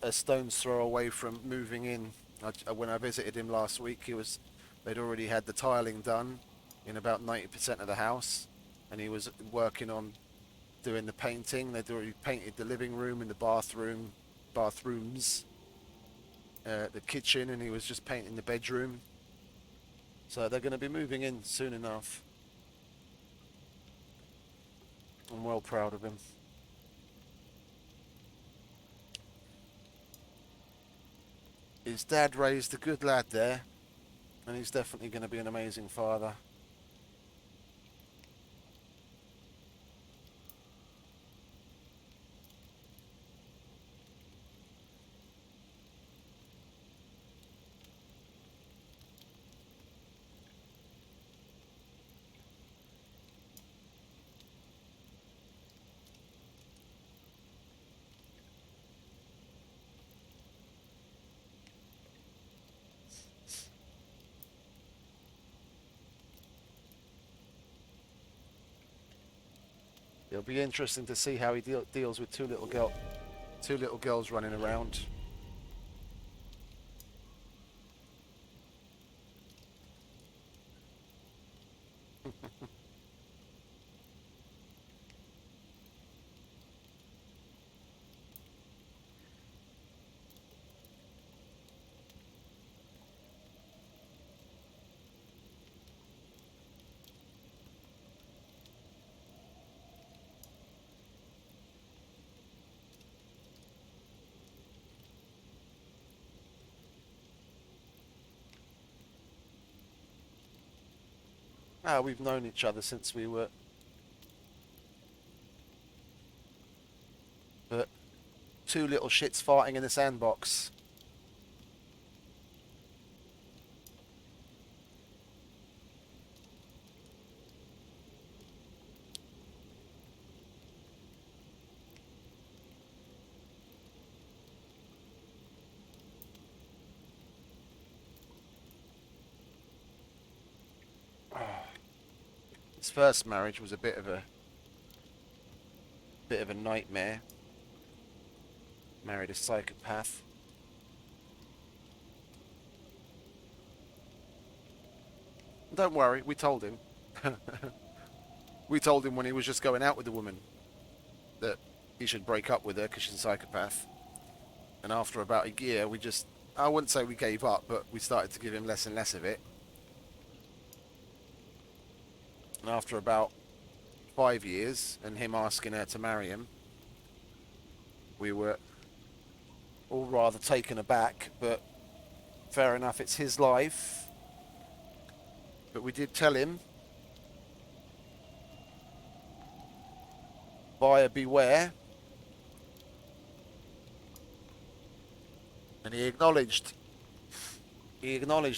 a stone's throw away from moving in. When I visited him last week, they'd already had the tiling done in about 90% of the house, and he was working on doing the painting. They'd already painted the living room and the bathrooms, the kitchen, and he was just painting the bedroom. So they're going to be moving in soon enough. I'm well proud of him. His dad raised a good lad there, and he's definitely going to be an amazing father. It'll be interesting to see how he deals with two little girls running around. We've known each other since we were... But two little shits farting in the sandbox. His first marriage was a bit of a nightmare. Married a psychopath. Don't worry, we told him. We told him when he was just going out with the woman that he should break up with her because she's a psychopath. And after about a year, I wouldn't say we gave up, but we started to give him less and less of it. And after about 5 years and him asking her to marry him, we were all rather taken aback, but fair enough, it's his life. But we did tell him, buyer beware. And he acknowledged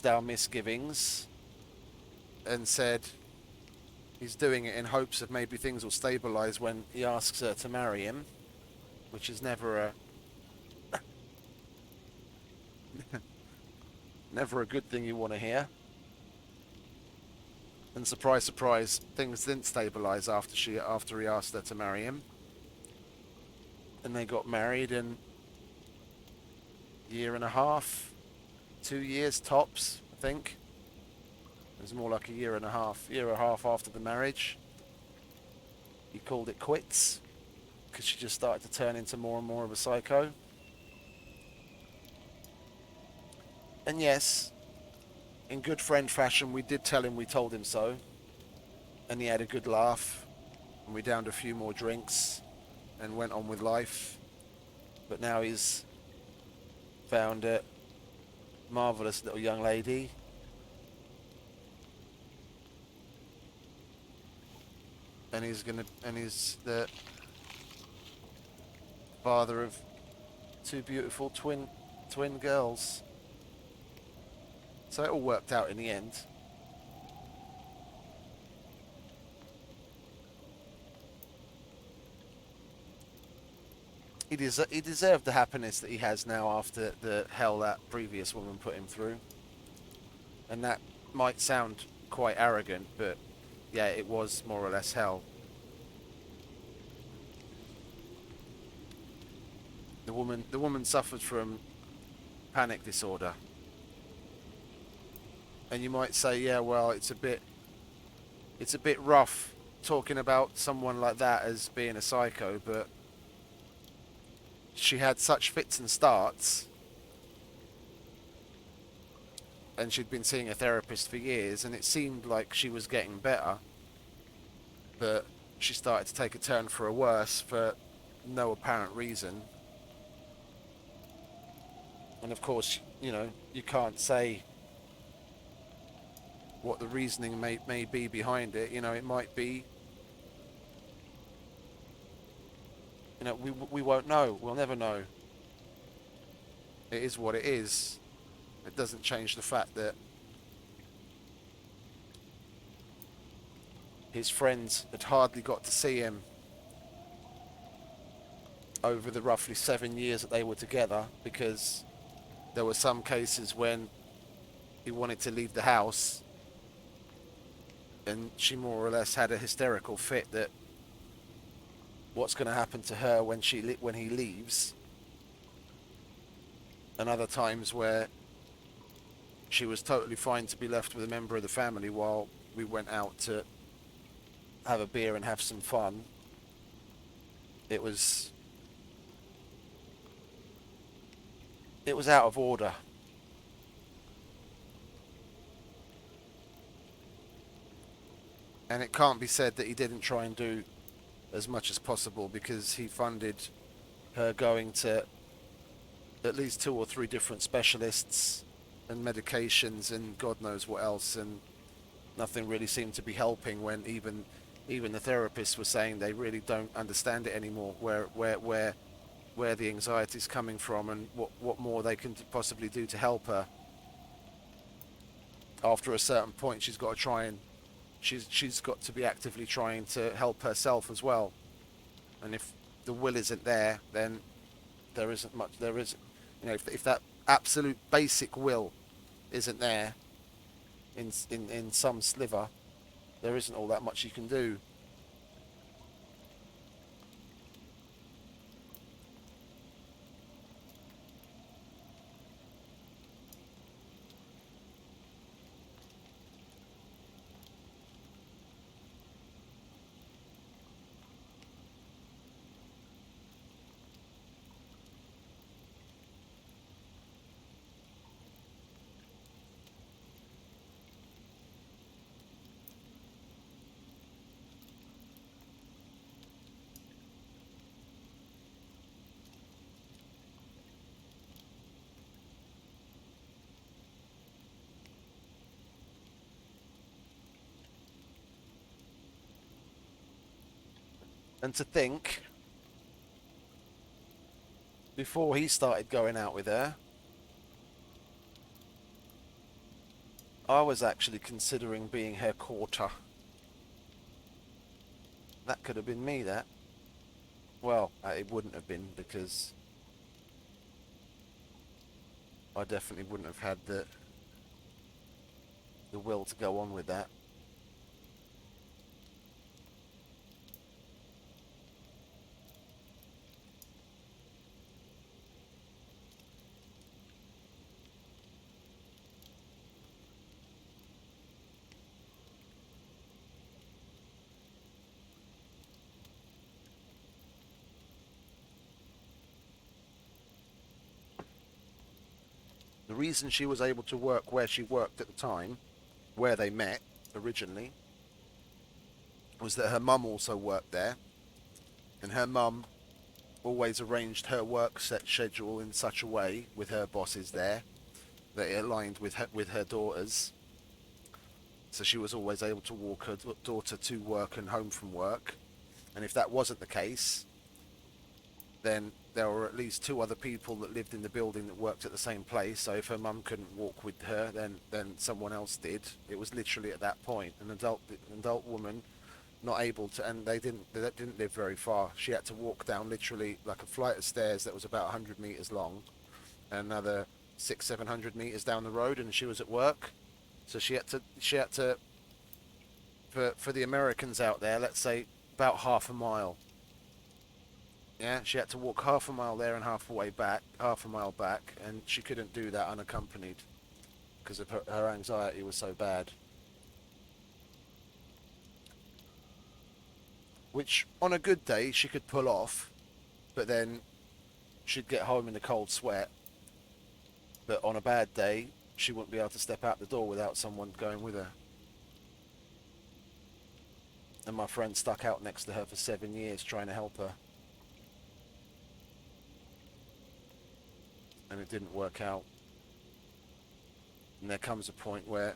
our misgivings and said he's doing it in hopes of maybe things will stabilise when he asks her to marry him, which is never a good thing you want to hear. And surprise, surprise, things didn't stabilise after he asked her to marry him. And they got married in year and a half, 2 years tops, I think. It was more like a year and a half after the marriage. He called it quits because she just started to turn into more and more of a psycho. And yes, in good friend fashion, we did tell him we told him so. And he had a good laugh. And we downed a few more drinks and went on with life. But now he's found a marvellous little young lady. And he's the father of two beautiful twin girls. So it all worked out in the end. He deserved the happiness that he has now after the hell that previous woman put him through. And that might sound quite arrogant, but yeah, it was more or less hell. The woman suffered from panic disorder. And you might say, yeah, well, it's a bit rough talking about someone like that as being a psycho, but she had such fits and starts, and she'd been seeing a therapist for years, and it seemed like she was getting better, but she started to take a turn for a worse for no apparent reason. And of course, you can't say what the reasoning may be behind it. It might be, we won't know. We'll never know. It is what it is. It doesn't change the fact that his friends had hardly got to see him over the roughly 7 years that they were together, because there were some cases when he wanted to leave the house and she more or less had a hysterical fit that what's going to happen to her when he leaves, and other times where she was totally fine to be left with a member of the family while we went out to have a beer and have some fun. It was out of order. And it can't be said that he didn't try and do as much as possible, because he funded her going to at least 2 or 3 different specialists and medications and God knows what else, and nothing really seemed to be helping, when even the therapists were saying they really don't understand it anymore, where the anxiety is coming from, and what more they can possibly do to help her. After a certain point, she's got to try and she's got to be actively trying to help herself as well. And if the will isn't there, then there isn't much. There is, if that absolute basic will isn't there in some sliver, there isn't all that much you can do. And to think, before he started going out with her, I was actually considering being her quarter. That could have been me, that. Well, it wouldn't have been, because I definitely wouldn't have had the will to go on with that. The reason she was able to work where she worked at the time, where they met originally, was that her mum also worked there, and her mum always arranged her work set schedule in such a way with her bosses there that it aligned with her daughters. So she was always able to walk her daughter to work and home from work. And if that wasn't the case, then there were at least 2 other people that lived in the building that worked at the same place. So if her mum couldn't walk with her, then someone else did. It was literally at that point. An adult woman, not able to, and they didn't live very far. She had to walk down literally like a flight of stairs that was about 100 meters long, and another 600-700 meters down the road, and she was at work. So she had to, for the Americans out there, let's say about half a mile Yeah, she had to walk half a mile there and half a mile back, and she couldn't do that unaccompanied because of her anxiety was so bad. Which, on a good day, she could pull off, but then she'd get home in a cold sweat. But on a bad day, she wouldn't be able to step out the door without someone going with her. And my friend stuck out next to her for 7 years trying to help her. And it didn't work out. And there comes a point where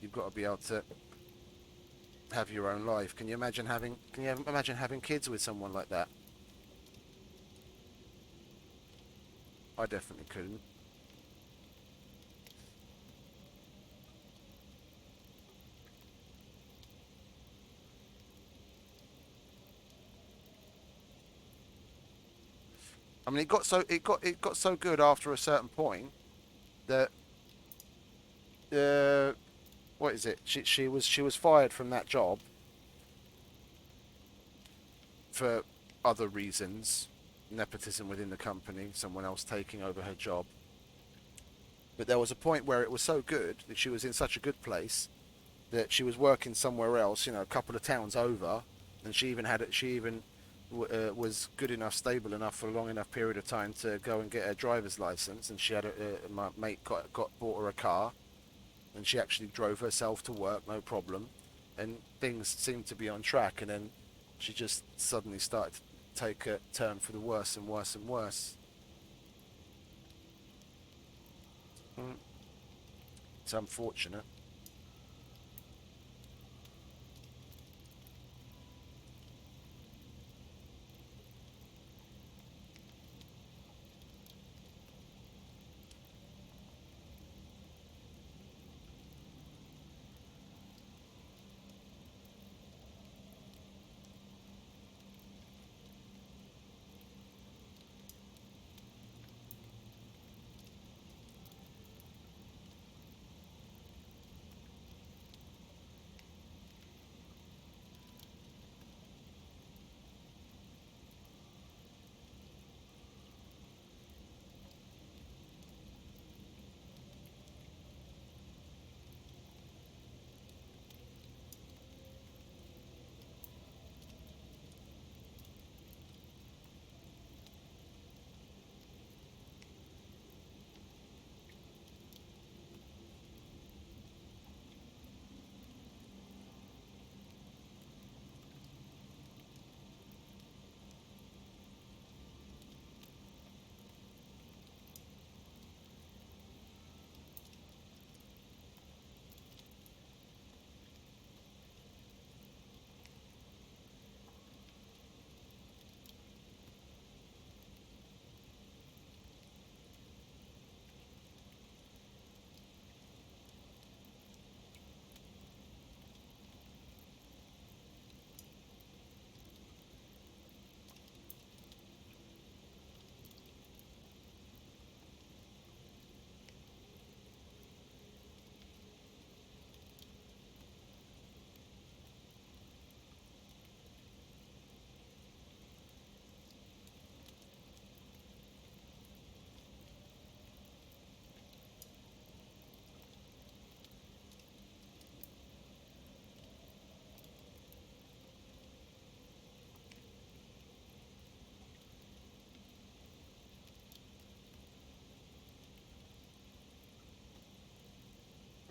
you've got to be able to have your own life. Can you imagine having kids with someone like that? I definitely couldn't. I mean, it got so good after a certain point that what is it? She was fired from that job for other reasons, nepotism within the company, someone else taking over her job. But there was a point where it was so good that she was in such a good place that she was working somewhere else, a couple of towns over, and she even was good enough, stable enough for a long enough period of time to go and get her driver's license. And my mate got bought her a car, and she actually drove herself to work, no problem, and things seemed to be on track. And then she just suddenly started to take a turn for the worse and worse and worse. Mm, it's unfortunate.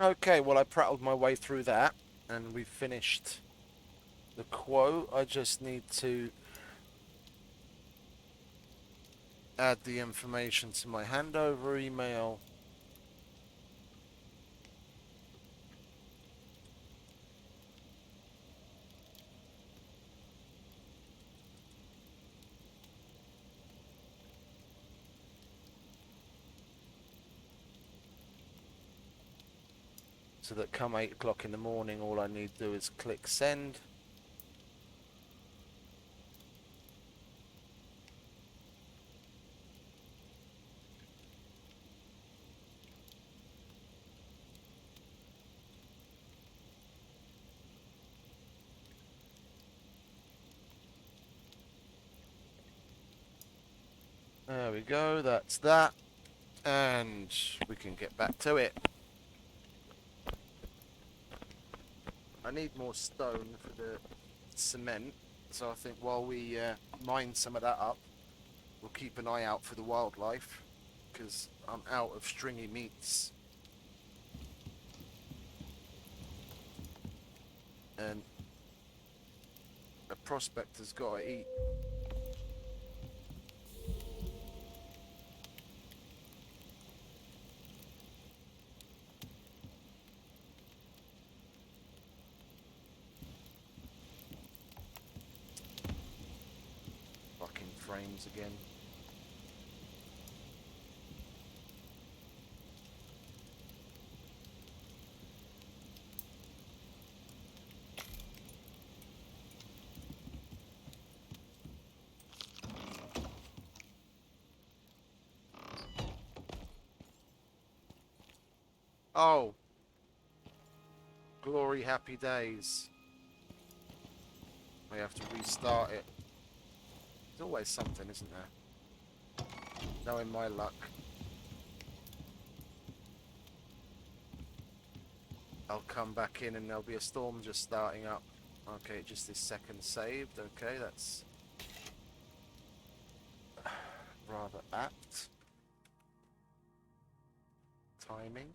Okay, well, I prattled my way through that, and we've finished the quote. I just need to add the information to my handover email. So that come 8 o'clock in the morning, all I need to do is click send. There we go, that's that. And we can get back to it. I need more stone for the cement, so I think while we mine some of that up, we'll keep an eye out for the wildlife, because I'm out of stringy meats. And a prospector's got to eat. Fucking frames again. Oh, glory, happy days. We have to restart it. There's always something, isn't there? Knowing my luck. I'll come back in and there'll be a storm just starting up. Okay, just this second saved. Okay, that's rather apt. Timing.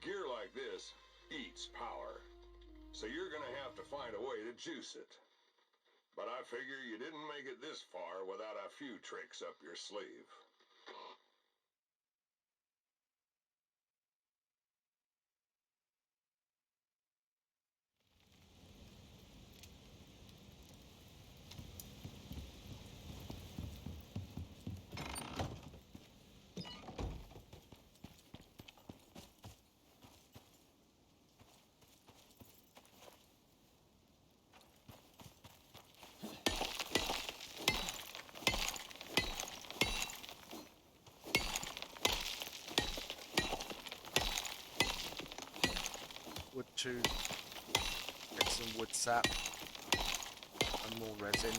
Gear like this eats power, so you're gonna have to find a way to juice it. But I figure you didn't make it this far without a few tricks up your sleeve. Wood to get some wood sap and more resin.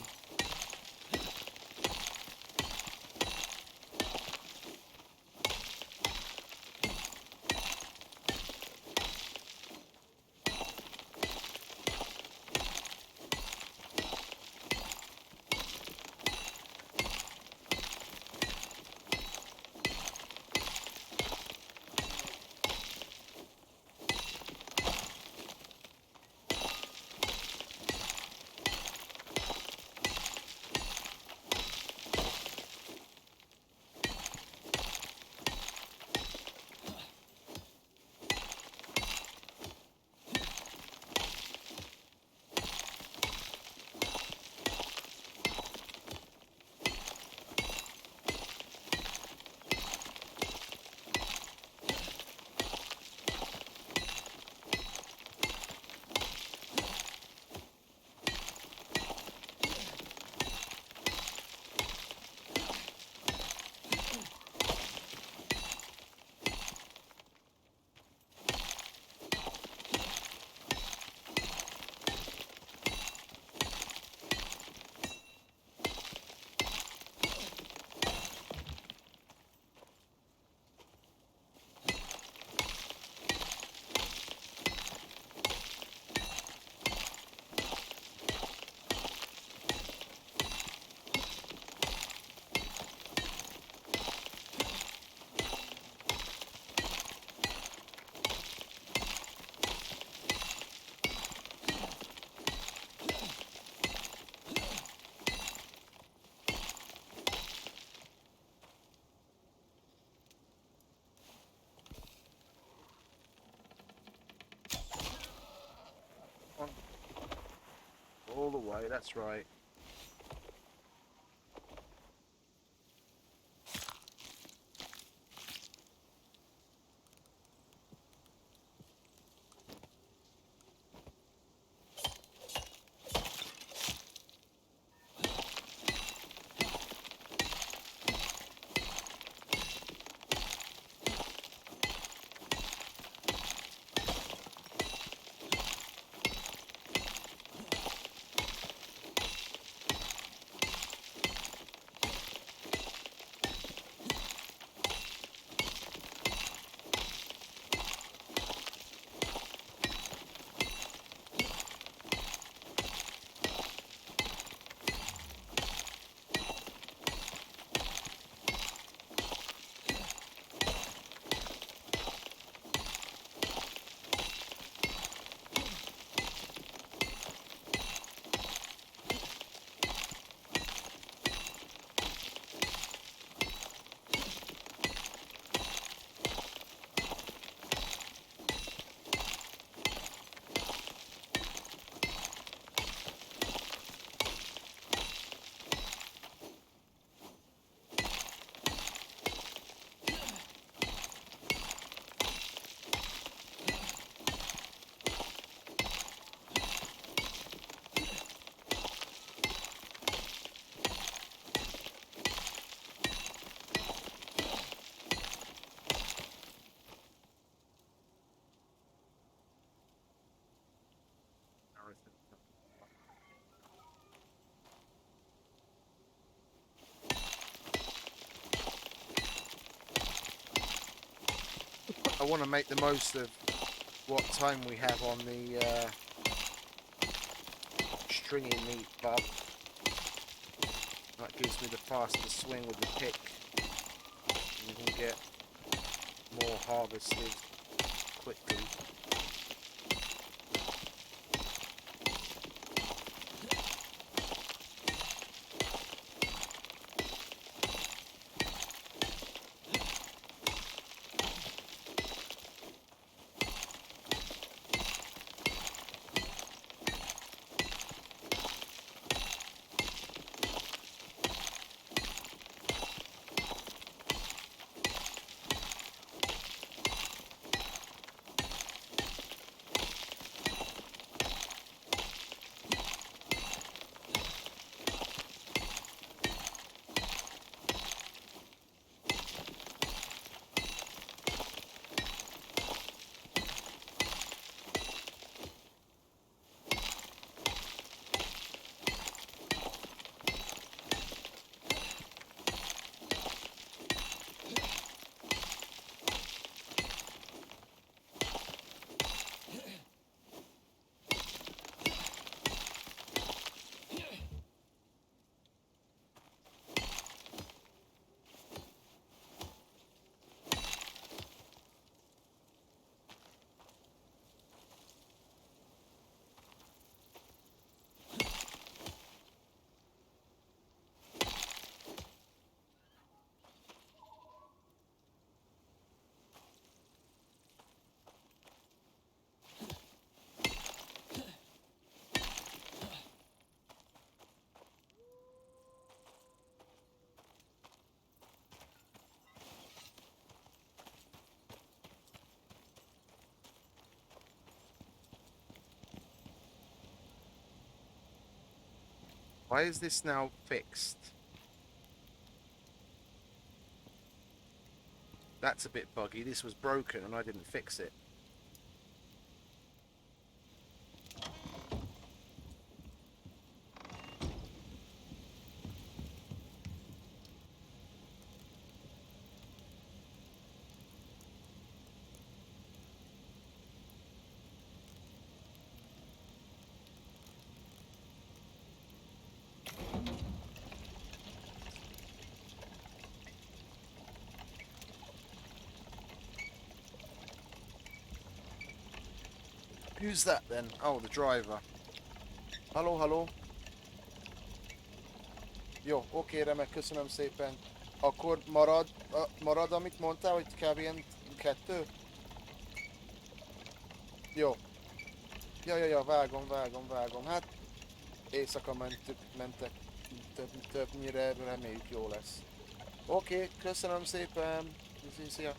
all the way, that's right. I want to make the most of what time we have on the stringy meat buff. That gives me the faster swing with the pick. And we can get more harvested quickly. Why is this now fixed? That's a bit buggy. This was broken and I didn't fix it. Who's that then? Oh, the driver. Hello, hello. Jó, oké, remek, köszönöm szépen. Akkor marad, amit mondtál, hogy kb. Ilyen 2? Jó. Ja, vágom. Hát, éjszaka mentek, többnyire, reméljük jó lesz. Oké, köszönöm szépen, szia.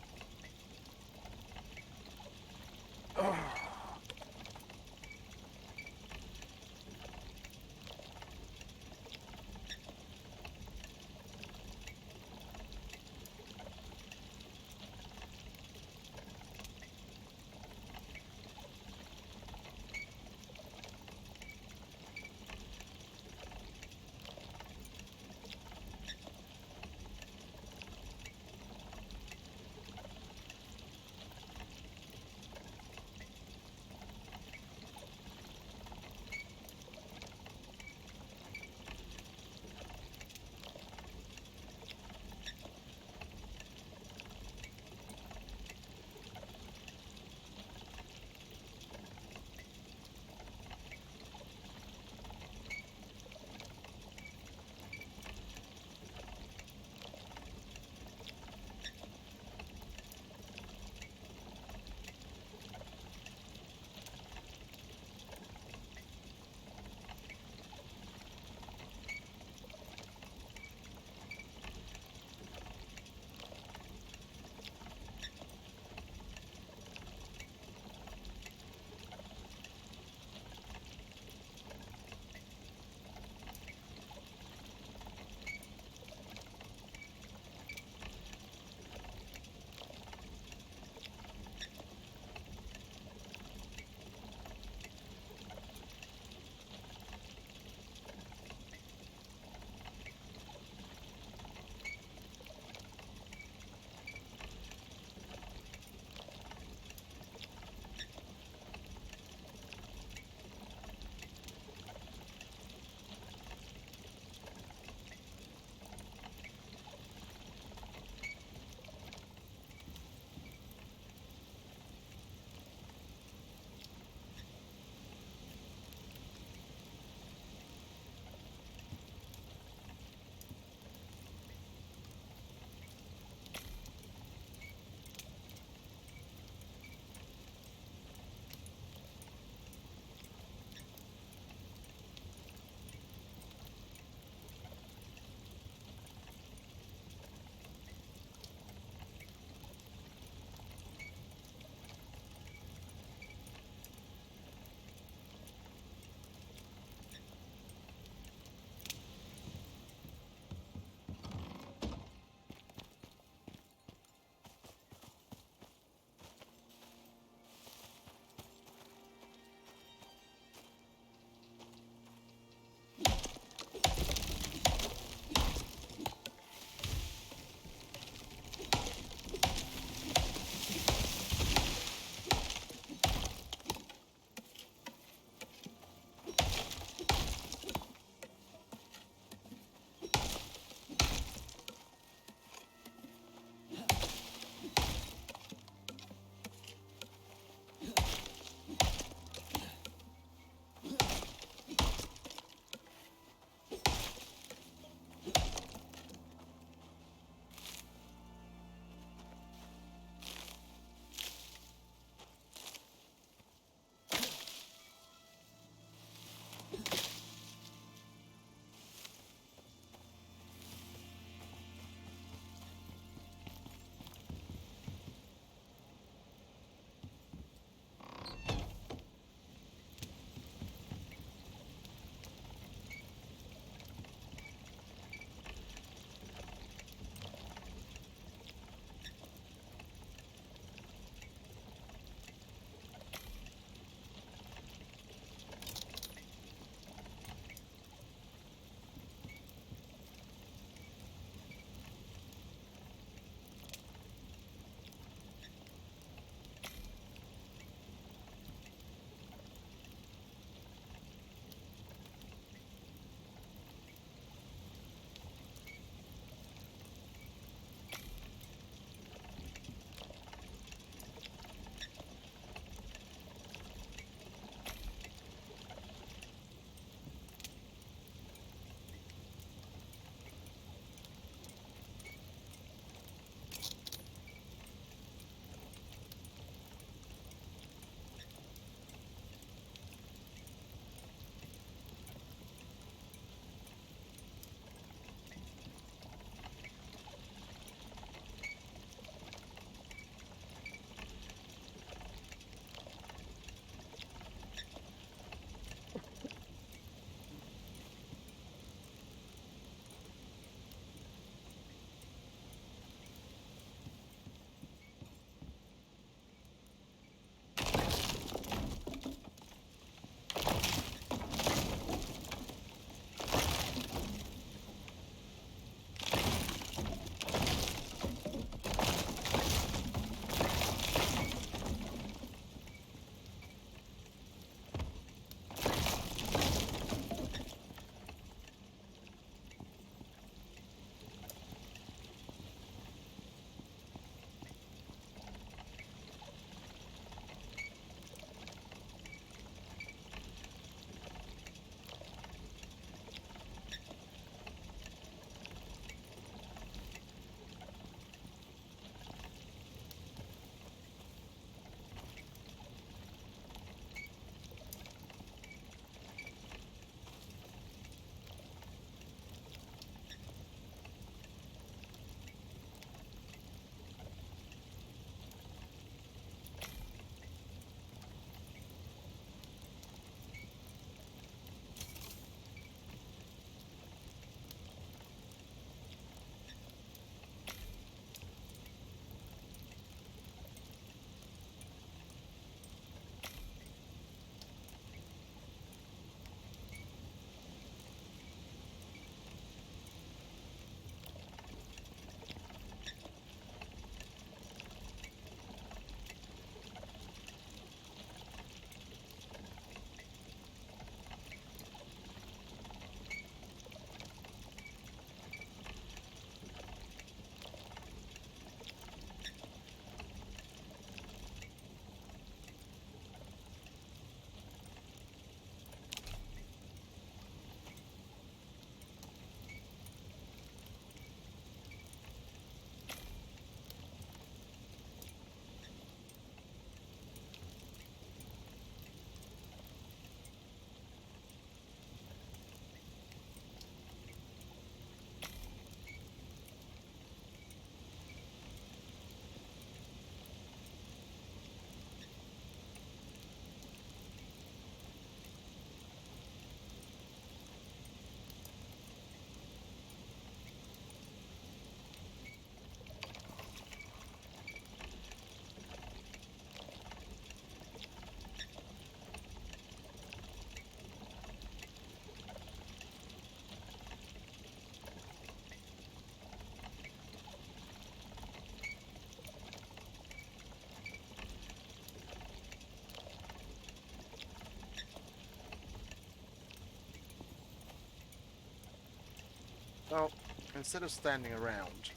Well, instead of standing around,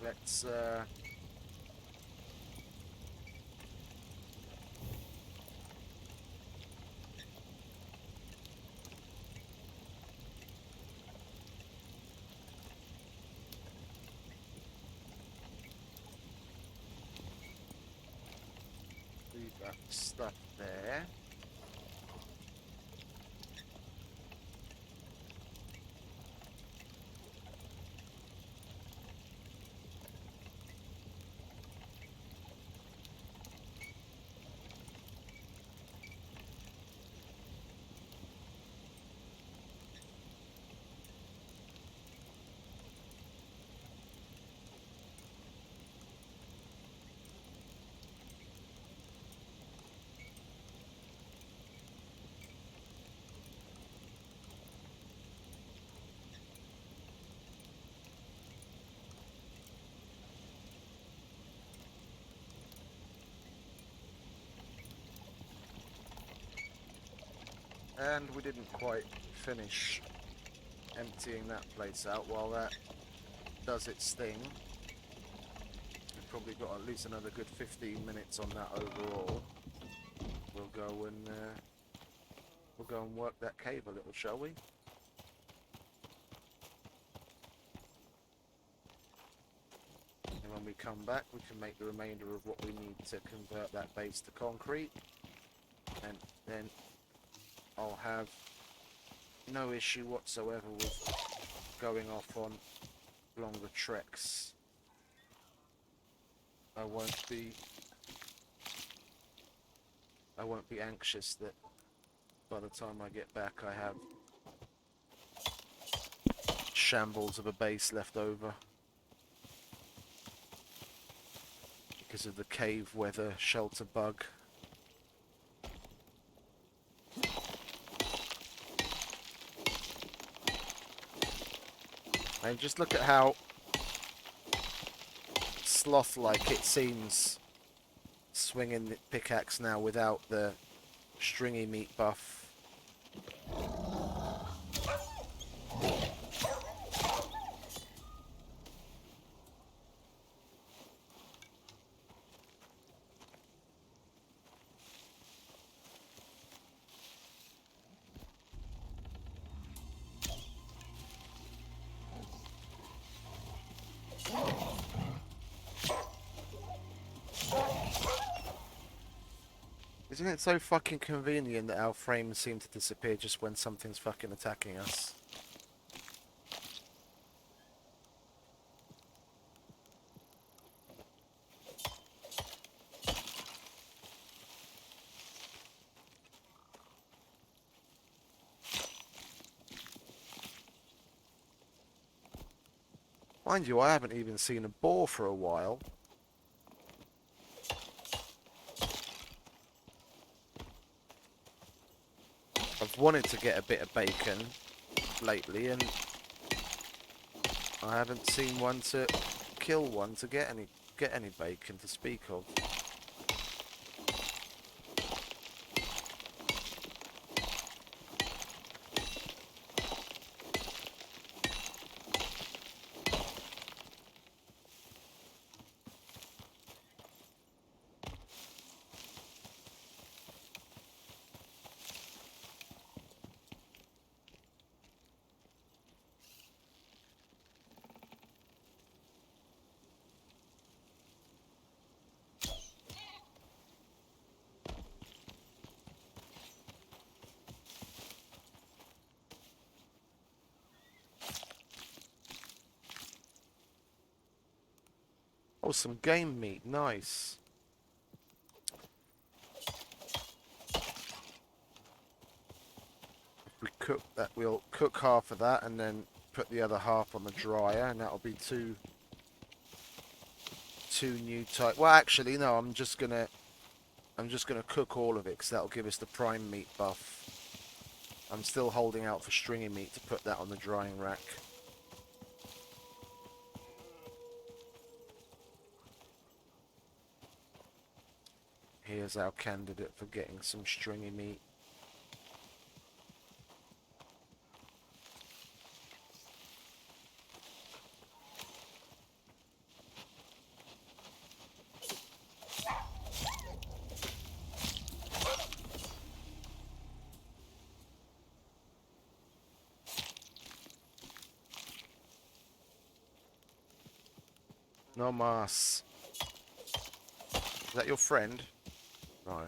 let's leave that stuff there. And we didn't quite finish emptying that place out. While that does its thing, we've probably got at least another good 15 minutes on that overall. We'll go and work that cave a little, shall we? And when we come back, we can make the remainder of what we need to convert that base to concrete, and then I'll have no issue whatsoever with going off on longer treks. I won't be anxious that by the time I get back I have shambles of a base left over because of the cave weather shelter bug. And just look at how sloth-like it seems swinging the pickaxe now without the stringy meat buff. Isn't it so fucking convenient that our frames seem to disappear just when something's fucking attacking us? Mind you, I haven't even seen a boar for a while. I've wanted to get a bit of bacon lately, and I haven't seen one to kill one to get any bacon to speak of. Oh, some game meat, nice. If we cook that, we'll cook half of that and then put the other half on the dryer, and that'll be two new type. Well, actually, no. I'm just gonna cook all of it because that'll give us the prime meat buff. I'm still holding out for stringy meat to put that on the drying rack. Here's our candidate for getting some stringy meat. No mas. Is that your friend? No.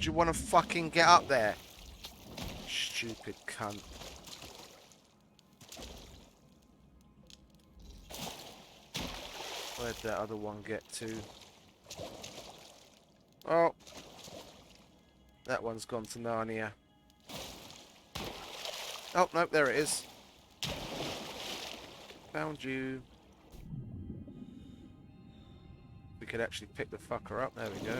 Do you want to fucking get up there? Stupid cunt. Where'd that other one get to? Oh. That one's gone to Narnia. Oh, nope, there it is. Found you. We could actually pick the fucker up. There we go.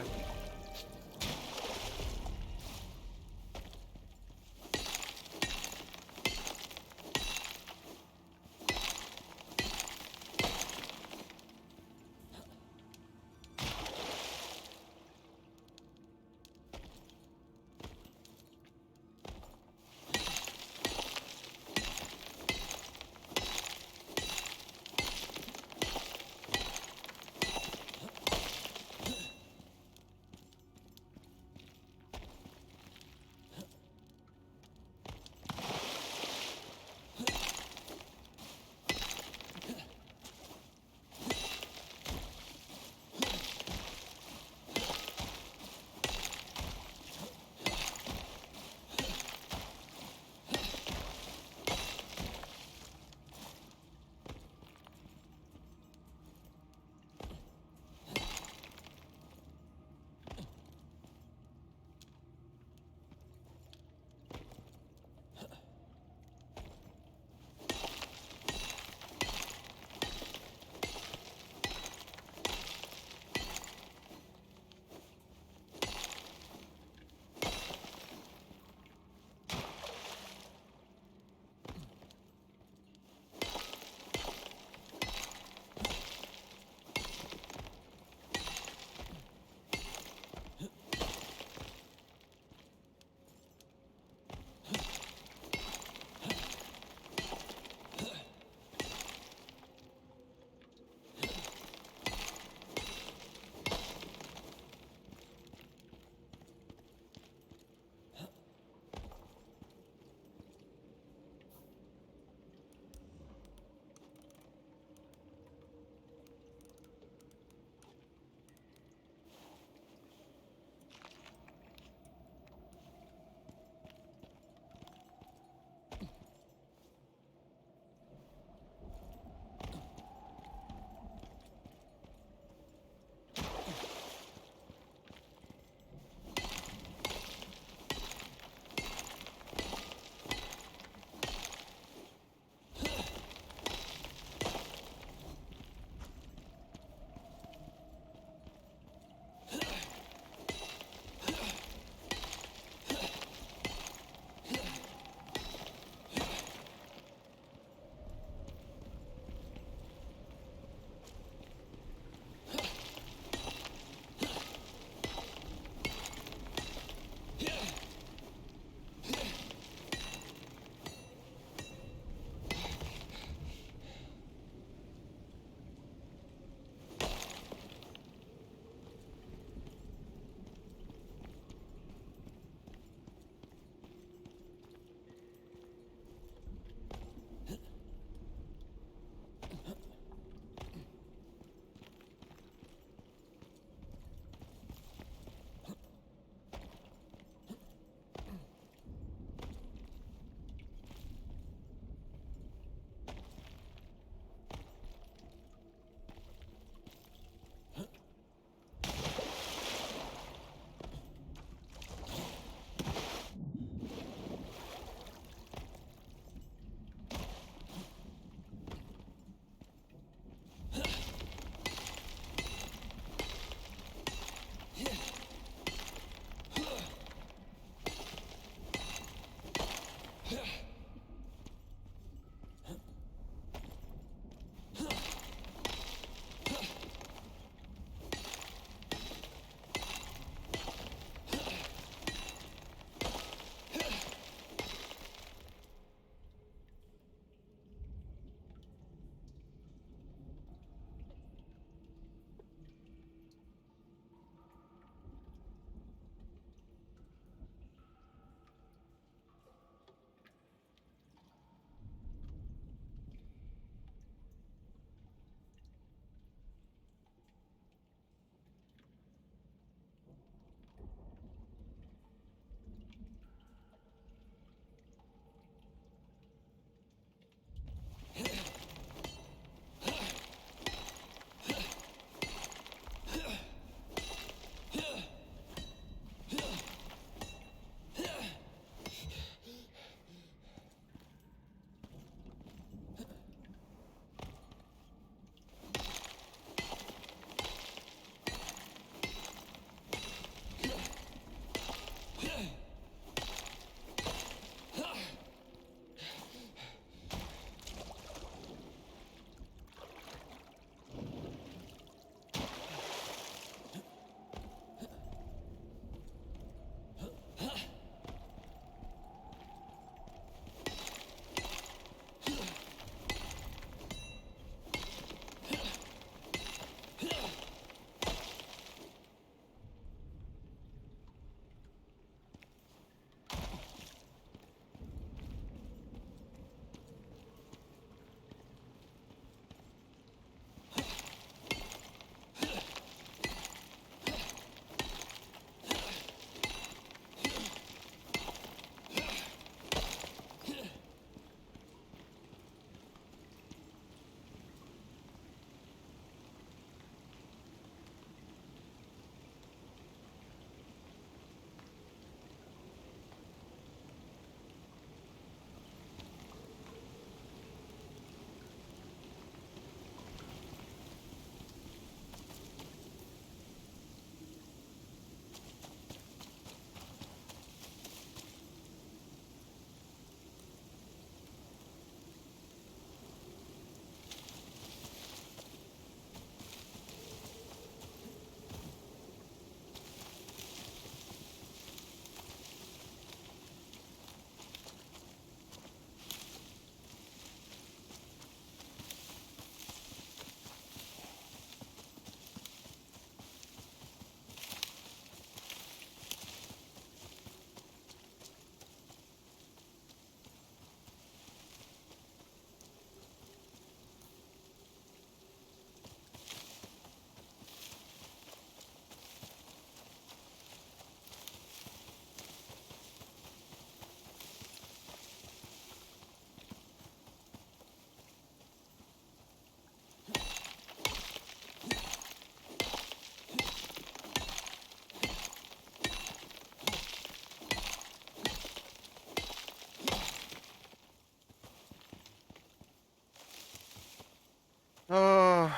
Oh,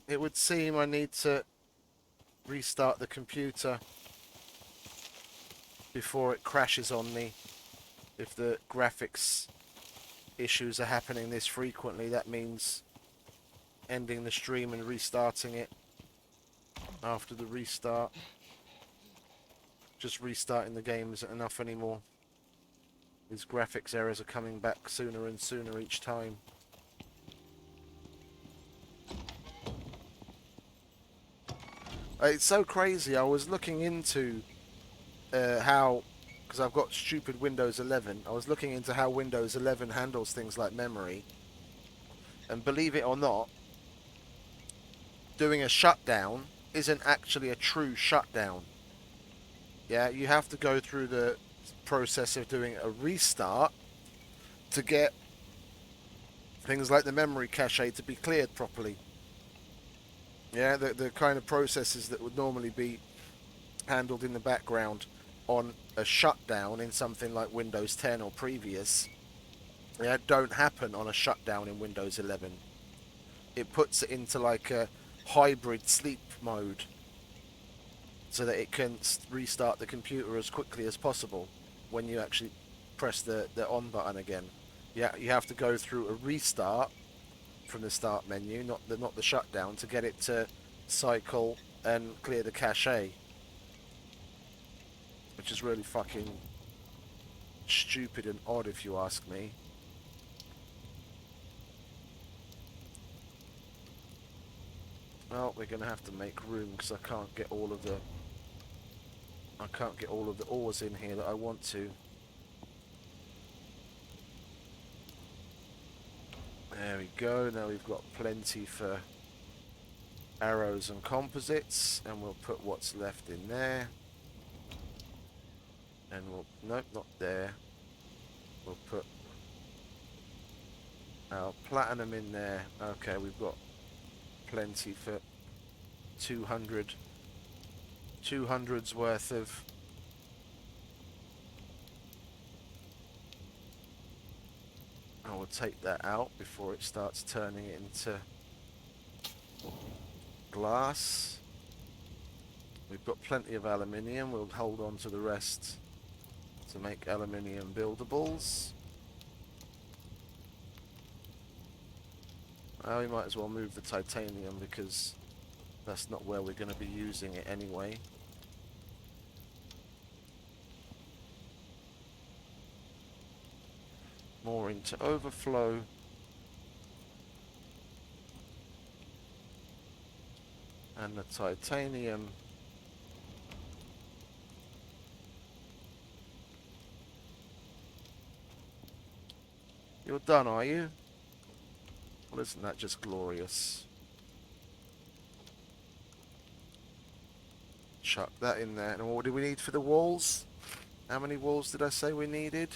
it would seem I need to restart the computer before it crashes on me. If the graphics issues are happening this frequently, that means ending the stream and restarting it after the restart. Just restarting the game isn't enough anymore. These graphics errors are coming back sooner and sooner each time. It's so crazy. I was looking into how, because I've got stupid Windows 11, I was looking into how Windows 11 handles things like memory. And believe it or not, doing a shutdown isn't actually a true shutdown. Yeah, you have to go through the process of doing a restart to get things like the memory cache to be cleared properly. Yeah, the kind of processes that would normally be handled in the background on a shutdown in something like Windows 10 or previous, yeah, don't happen on a shutdown in Windows 11. It puts it into like a hybrid sleep mode so that it can restart the computer as quickly as possible when you actually press the on button again. Yeah, you have to go through a restart from the start menu, not the shutdown, to get it to cycle and clear the cache, which is really fucking stupid and odd if you ask me. Well, we're gonna have to make room because I can't get all of the ores in here that I want to. There we go. Now we've got plenty for arrows and composites, and we'll put what's left in there. And we'll, nope, not there. We'll put our platinum in there. Okay, we've got plenty for 200's worth of I will take that out before it starts turning it into glass. We've got plenty of aluminium. We'll hold on to the rest to make aluminium buildables. We might as well move the titanium because that's not where we're going to be using it anyway. More into overflow. And the titanium. You're done, are you? Well, isn't that just glorious? Chuck that in there. And what do we need for the walls? How many walls did I say we needed?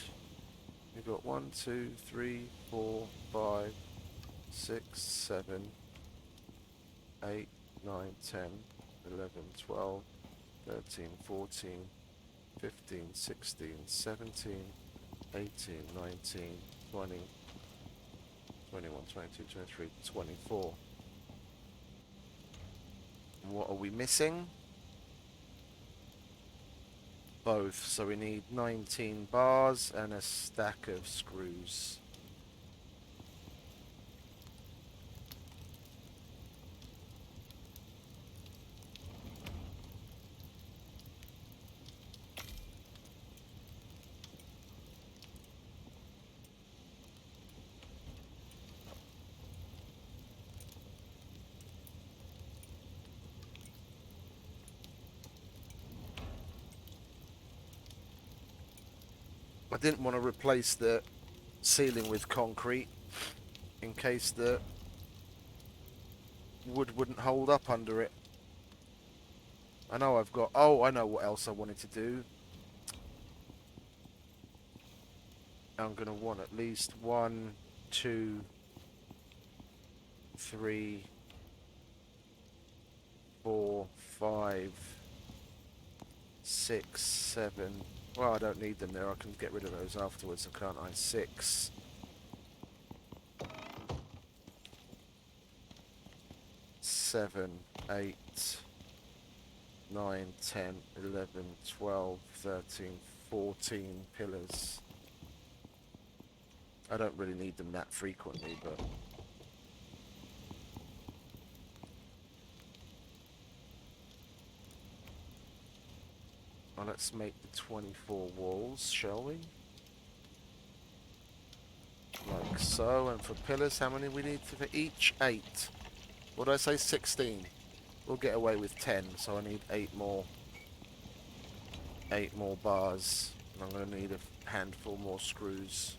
We've got 1, 2, 3, 4, 5, 6, 7, 8, 9, 10, 11, 12, 13, 14, 15, 16, 17, 18, 19, 20, 21, 22, 23, 24. And what are we missing? Both. So we need 19 bars and a stack of screws. I didn't want to replace the ceiling with concrete in case the wood wouldn't hold up under it. I know I've got... Oh, I know what else I wanted to do. I'm going to want at least 1, 2, 3, 4, 5, 6, 7... Well, I don't need them there. I can get rid of those afterwards, can't I? 6. 7, 8, 9, 10, 11, 12, 13, 14 pillars. I don't really need them that frequently, but... Well, let's make the 24 walls, shall we? Like so, and for pillars, how many we need for each? 8. What did I say? 16. We'll get away with 10, so I need 8 more. 8 more bars. And I'm going to need a handful more screws.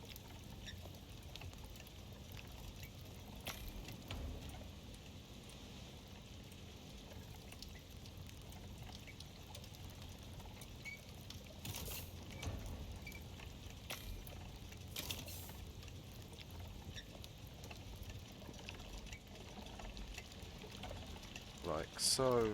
Like so.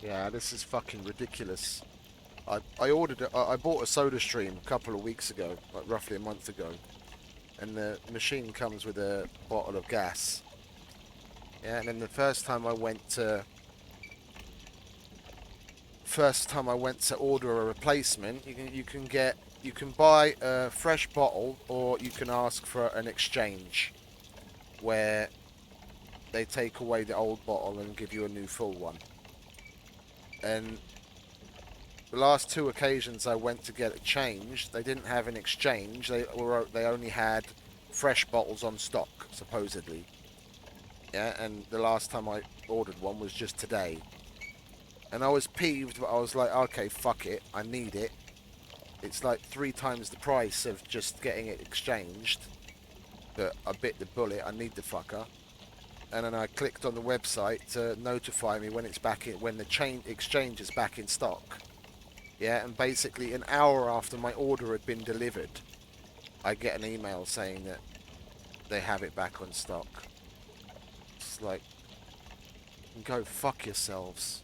Yeah, this is fucking ridiculous. I ordered it. I bought a soda stream a couple of weeks ago, like roughly a month ago, and the machine comes with a bottle of gas. Yeah, and then the first time I went to order a replacement, you can buy a fresh bottle, or you can ask for an exchange, where they take away the old bottle and give you a new full one. And the last 2 occasions I went to get it changed, they didn't have an exchange. They only had fresh bottles on stock, supposedly. Yeah, and the last time I ordered one was just today. And I was peeved, but I was like, okay, fuck it, I need it. It's like 3 times the price of just getting it exchanged. But I bit the bullet, I need the fucker. And then I clicked on the website to notify me when it's back in, when the exchange is back in stock. Yeah, and basically an hour after my order had been delivered, I get an email saying that they have it back on stock. It's like, go fuck yourselves.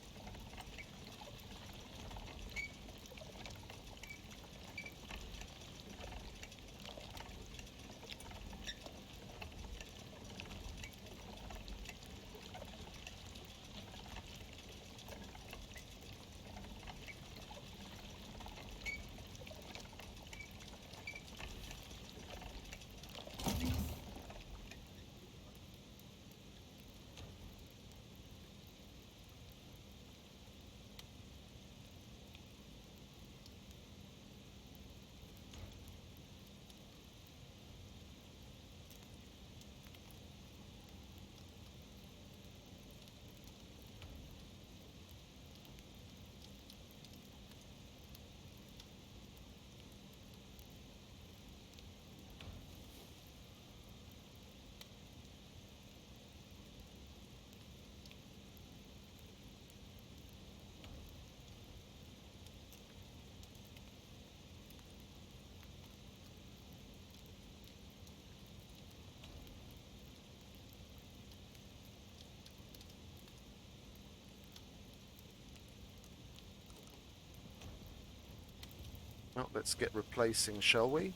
Well, let's get replacing, shall we?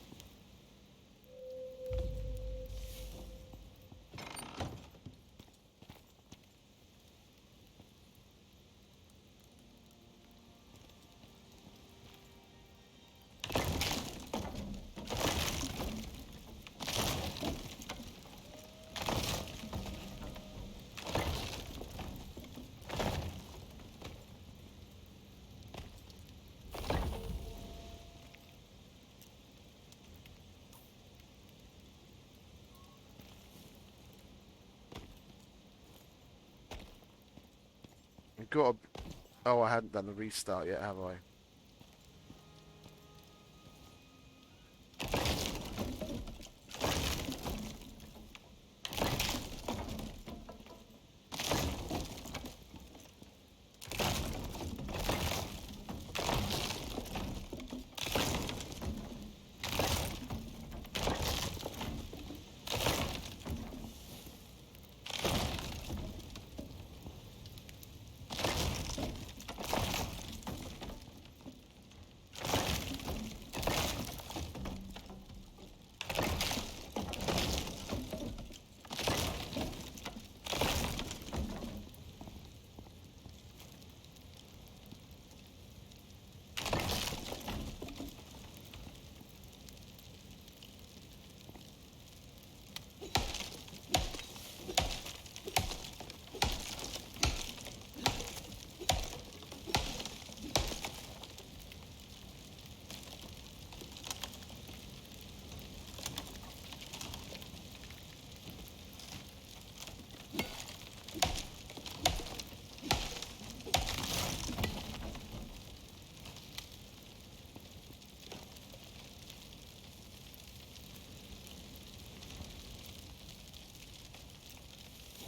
We've got a... Oh, I hadn't done the restart yet, have I?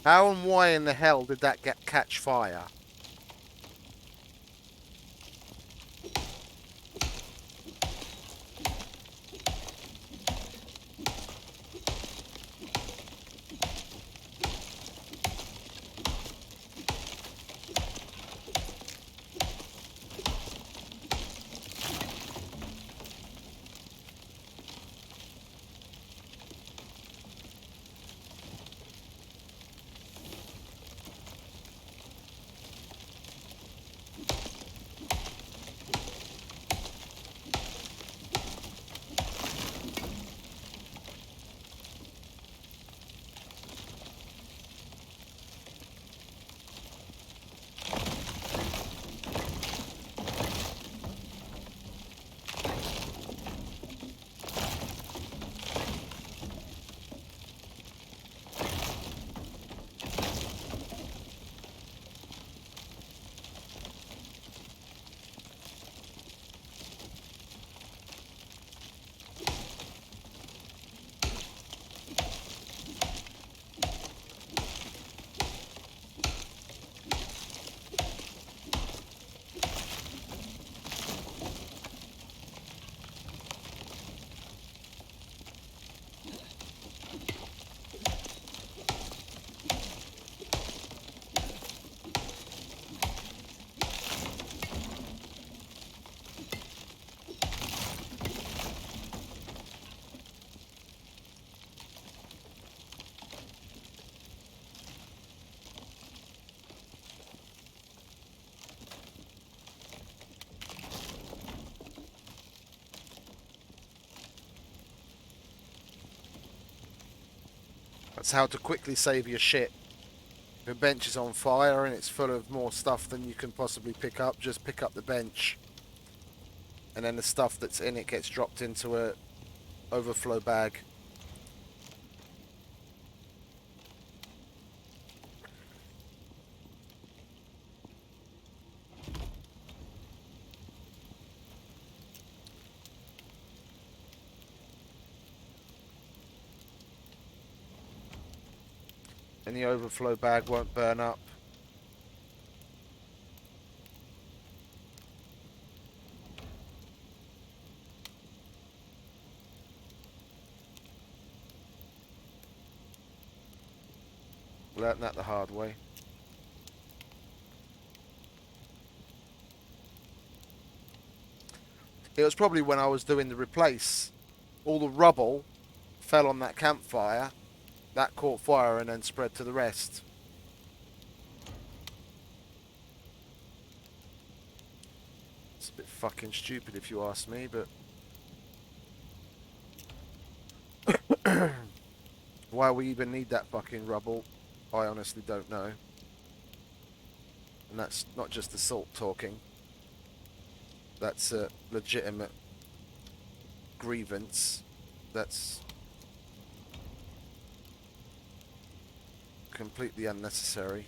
How and why in the hell did that catch fire? That's how to quickly save your shit. If a bench is on fire and it's full of more stuff than you can possibly pick up, just pick up the bench. And then the stuff that's in it gets dropped into a overflow bag. And the overflow bag won't burn up. Learned that the hard way. It was probably when I was doing the replace. All the rubble fell on that campfire. That caught fire and then spread to the rest. It's a bit fucking stupid if you ask me, but... Why we even need that fucking rubble, I honestly don't know. And that's not just the salt talking. That's a legitimate grievance. That's completely unnecessary.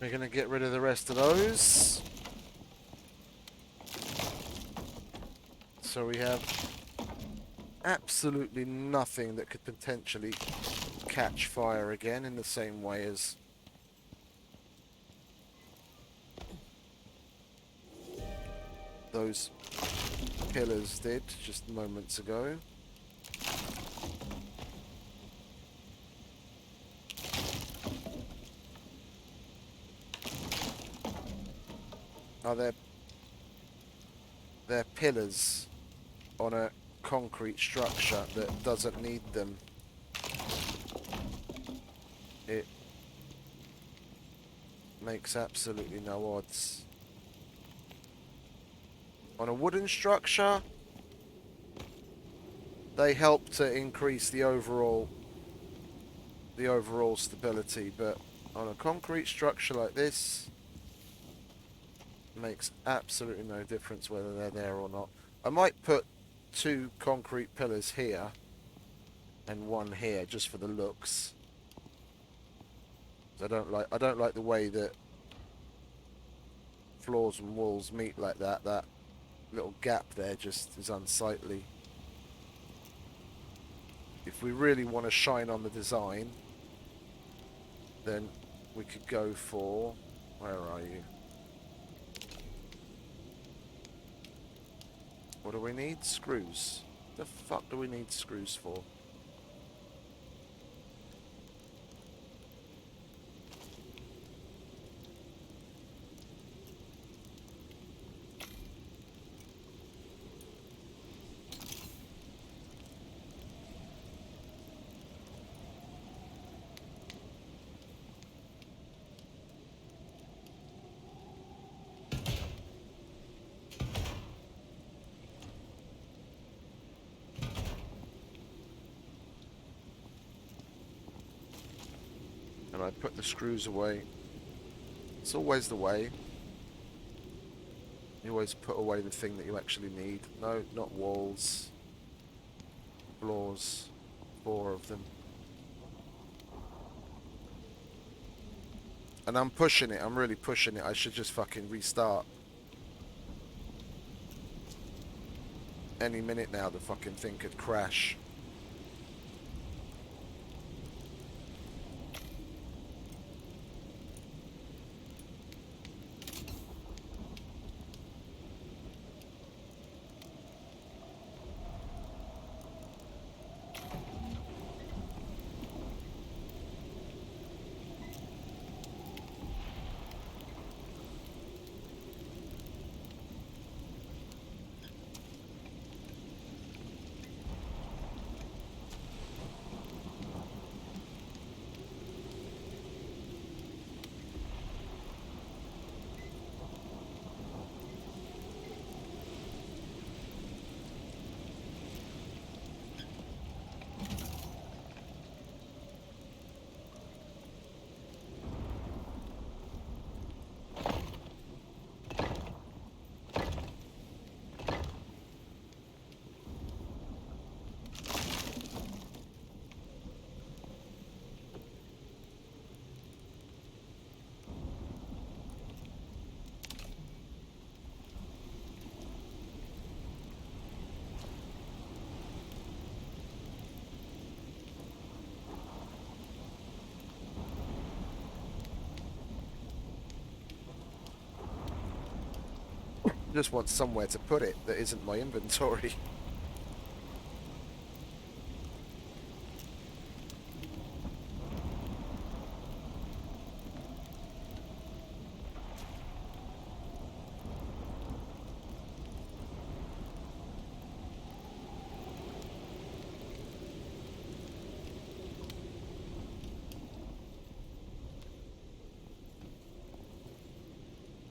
We're going to get rid of the rest of those. So we have absolutely nothing that could potentially catch fire again in the same way as those pillars did just moments ago. Now they're pillars on a concrete structure that doesn't need them. It makes absolutely no odds. On a wooden structure, they help to increase the overall stability, but on a concrete structure like this, makes absolutely no difference whether they're there or not. I might put 2 concrete pillars here and 1 here just for the looks. I don't like the way that floors and walls meet like that. That little gap there just is unsightly. If we really want to shine on the design, then we could go for, where are you? What do we need? Screws. The fuck do we need screws for? And I put the screws away. It's always the way. You always put away the thing that you actually need. No, not walls. Floors. 4 of them. And I'm pushing it. I'm really pushing it. I should just fucking restart. Any minute now the fucking thing could crash. Just want somewhere to put it that isn't my inventory.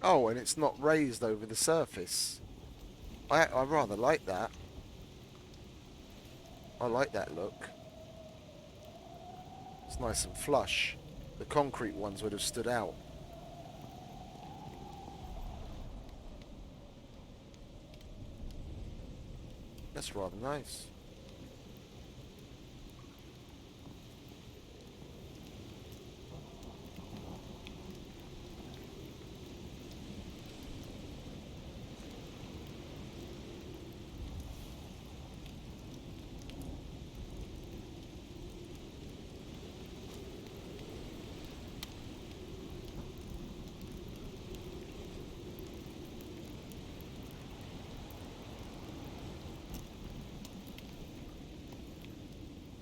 Oh, and it's not raised over the surface. I rather like that. I like that look. It's nice and flush. The concrete ones would have stood out. That's rather nice.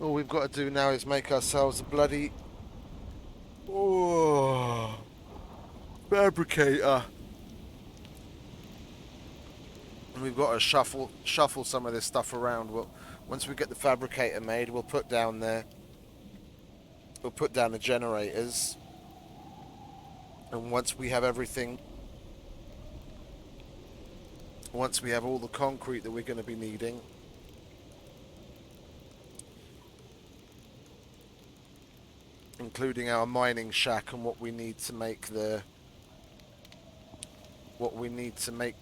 All we've got to do now is make ourselves a bloody fabricator. And we've got to shuffle some of this stuff around. Once we get the fabricator made, we'll put down the generators. And once we have everything, once we have all the concrete that we're going to be needing, including our mining shack and what we need to make the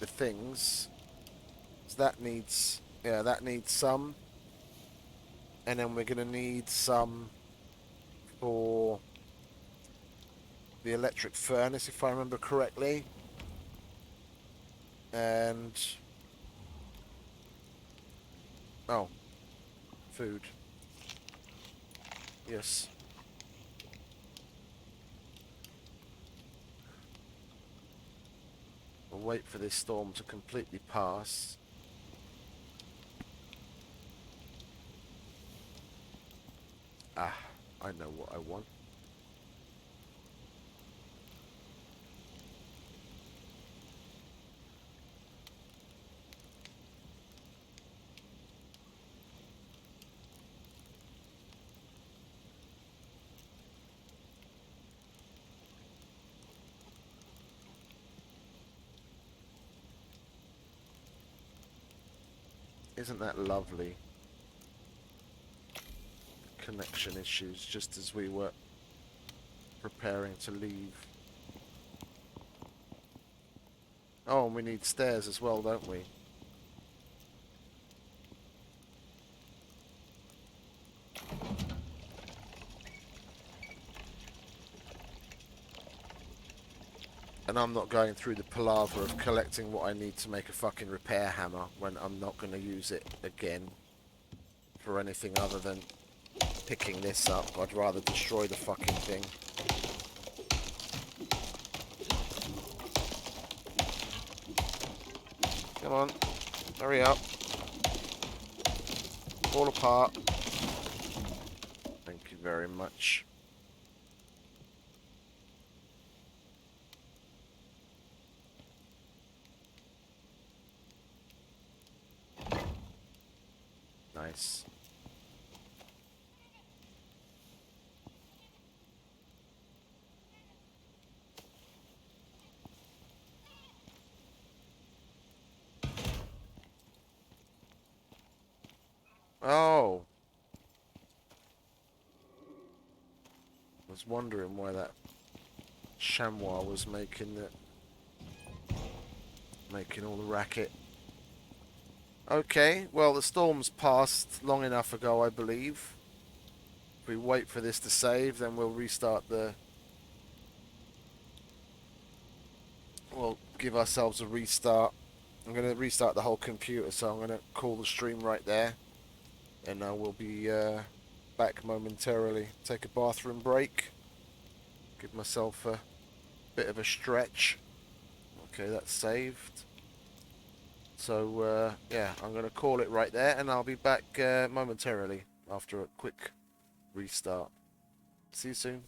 things. So that needs some, and then we're going to need some for the electric furnace, if I remember correctly. And food. Yes. We'll wait for this storm to completely pass. I know what I want. Isn't that lovely? Connection issues just as we were preparing to leave. Oh, and we need stairs as well, don't we? And I'm not going through the palaver of collecting what I need to make a fucking repair hammer when I'm not going to use it again for anything other than picking this up. I'd rather destroy the fucking thing. Come on, hurry up. Fall apart. Thank you very much. Nice. Oh. I was wondering why that chamois was making all the racket. Okay, well the storm's passed long enough ago, I believe. If we wait for this to save, then we'll restart we'll give ourselves a restart. I'm going to restart the whole computer, so I'm going to call the stream right there. And I will be back momentarily. Take a bathroom break. Give myself a bit of a stretch. Okay, that's saved. So, yeah, I'm going to call it right there, and I'll be back momentarily after a quick restart. See you soon.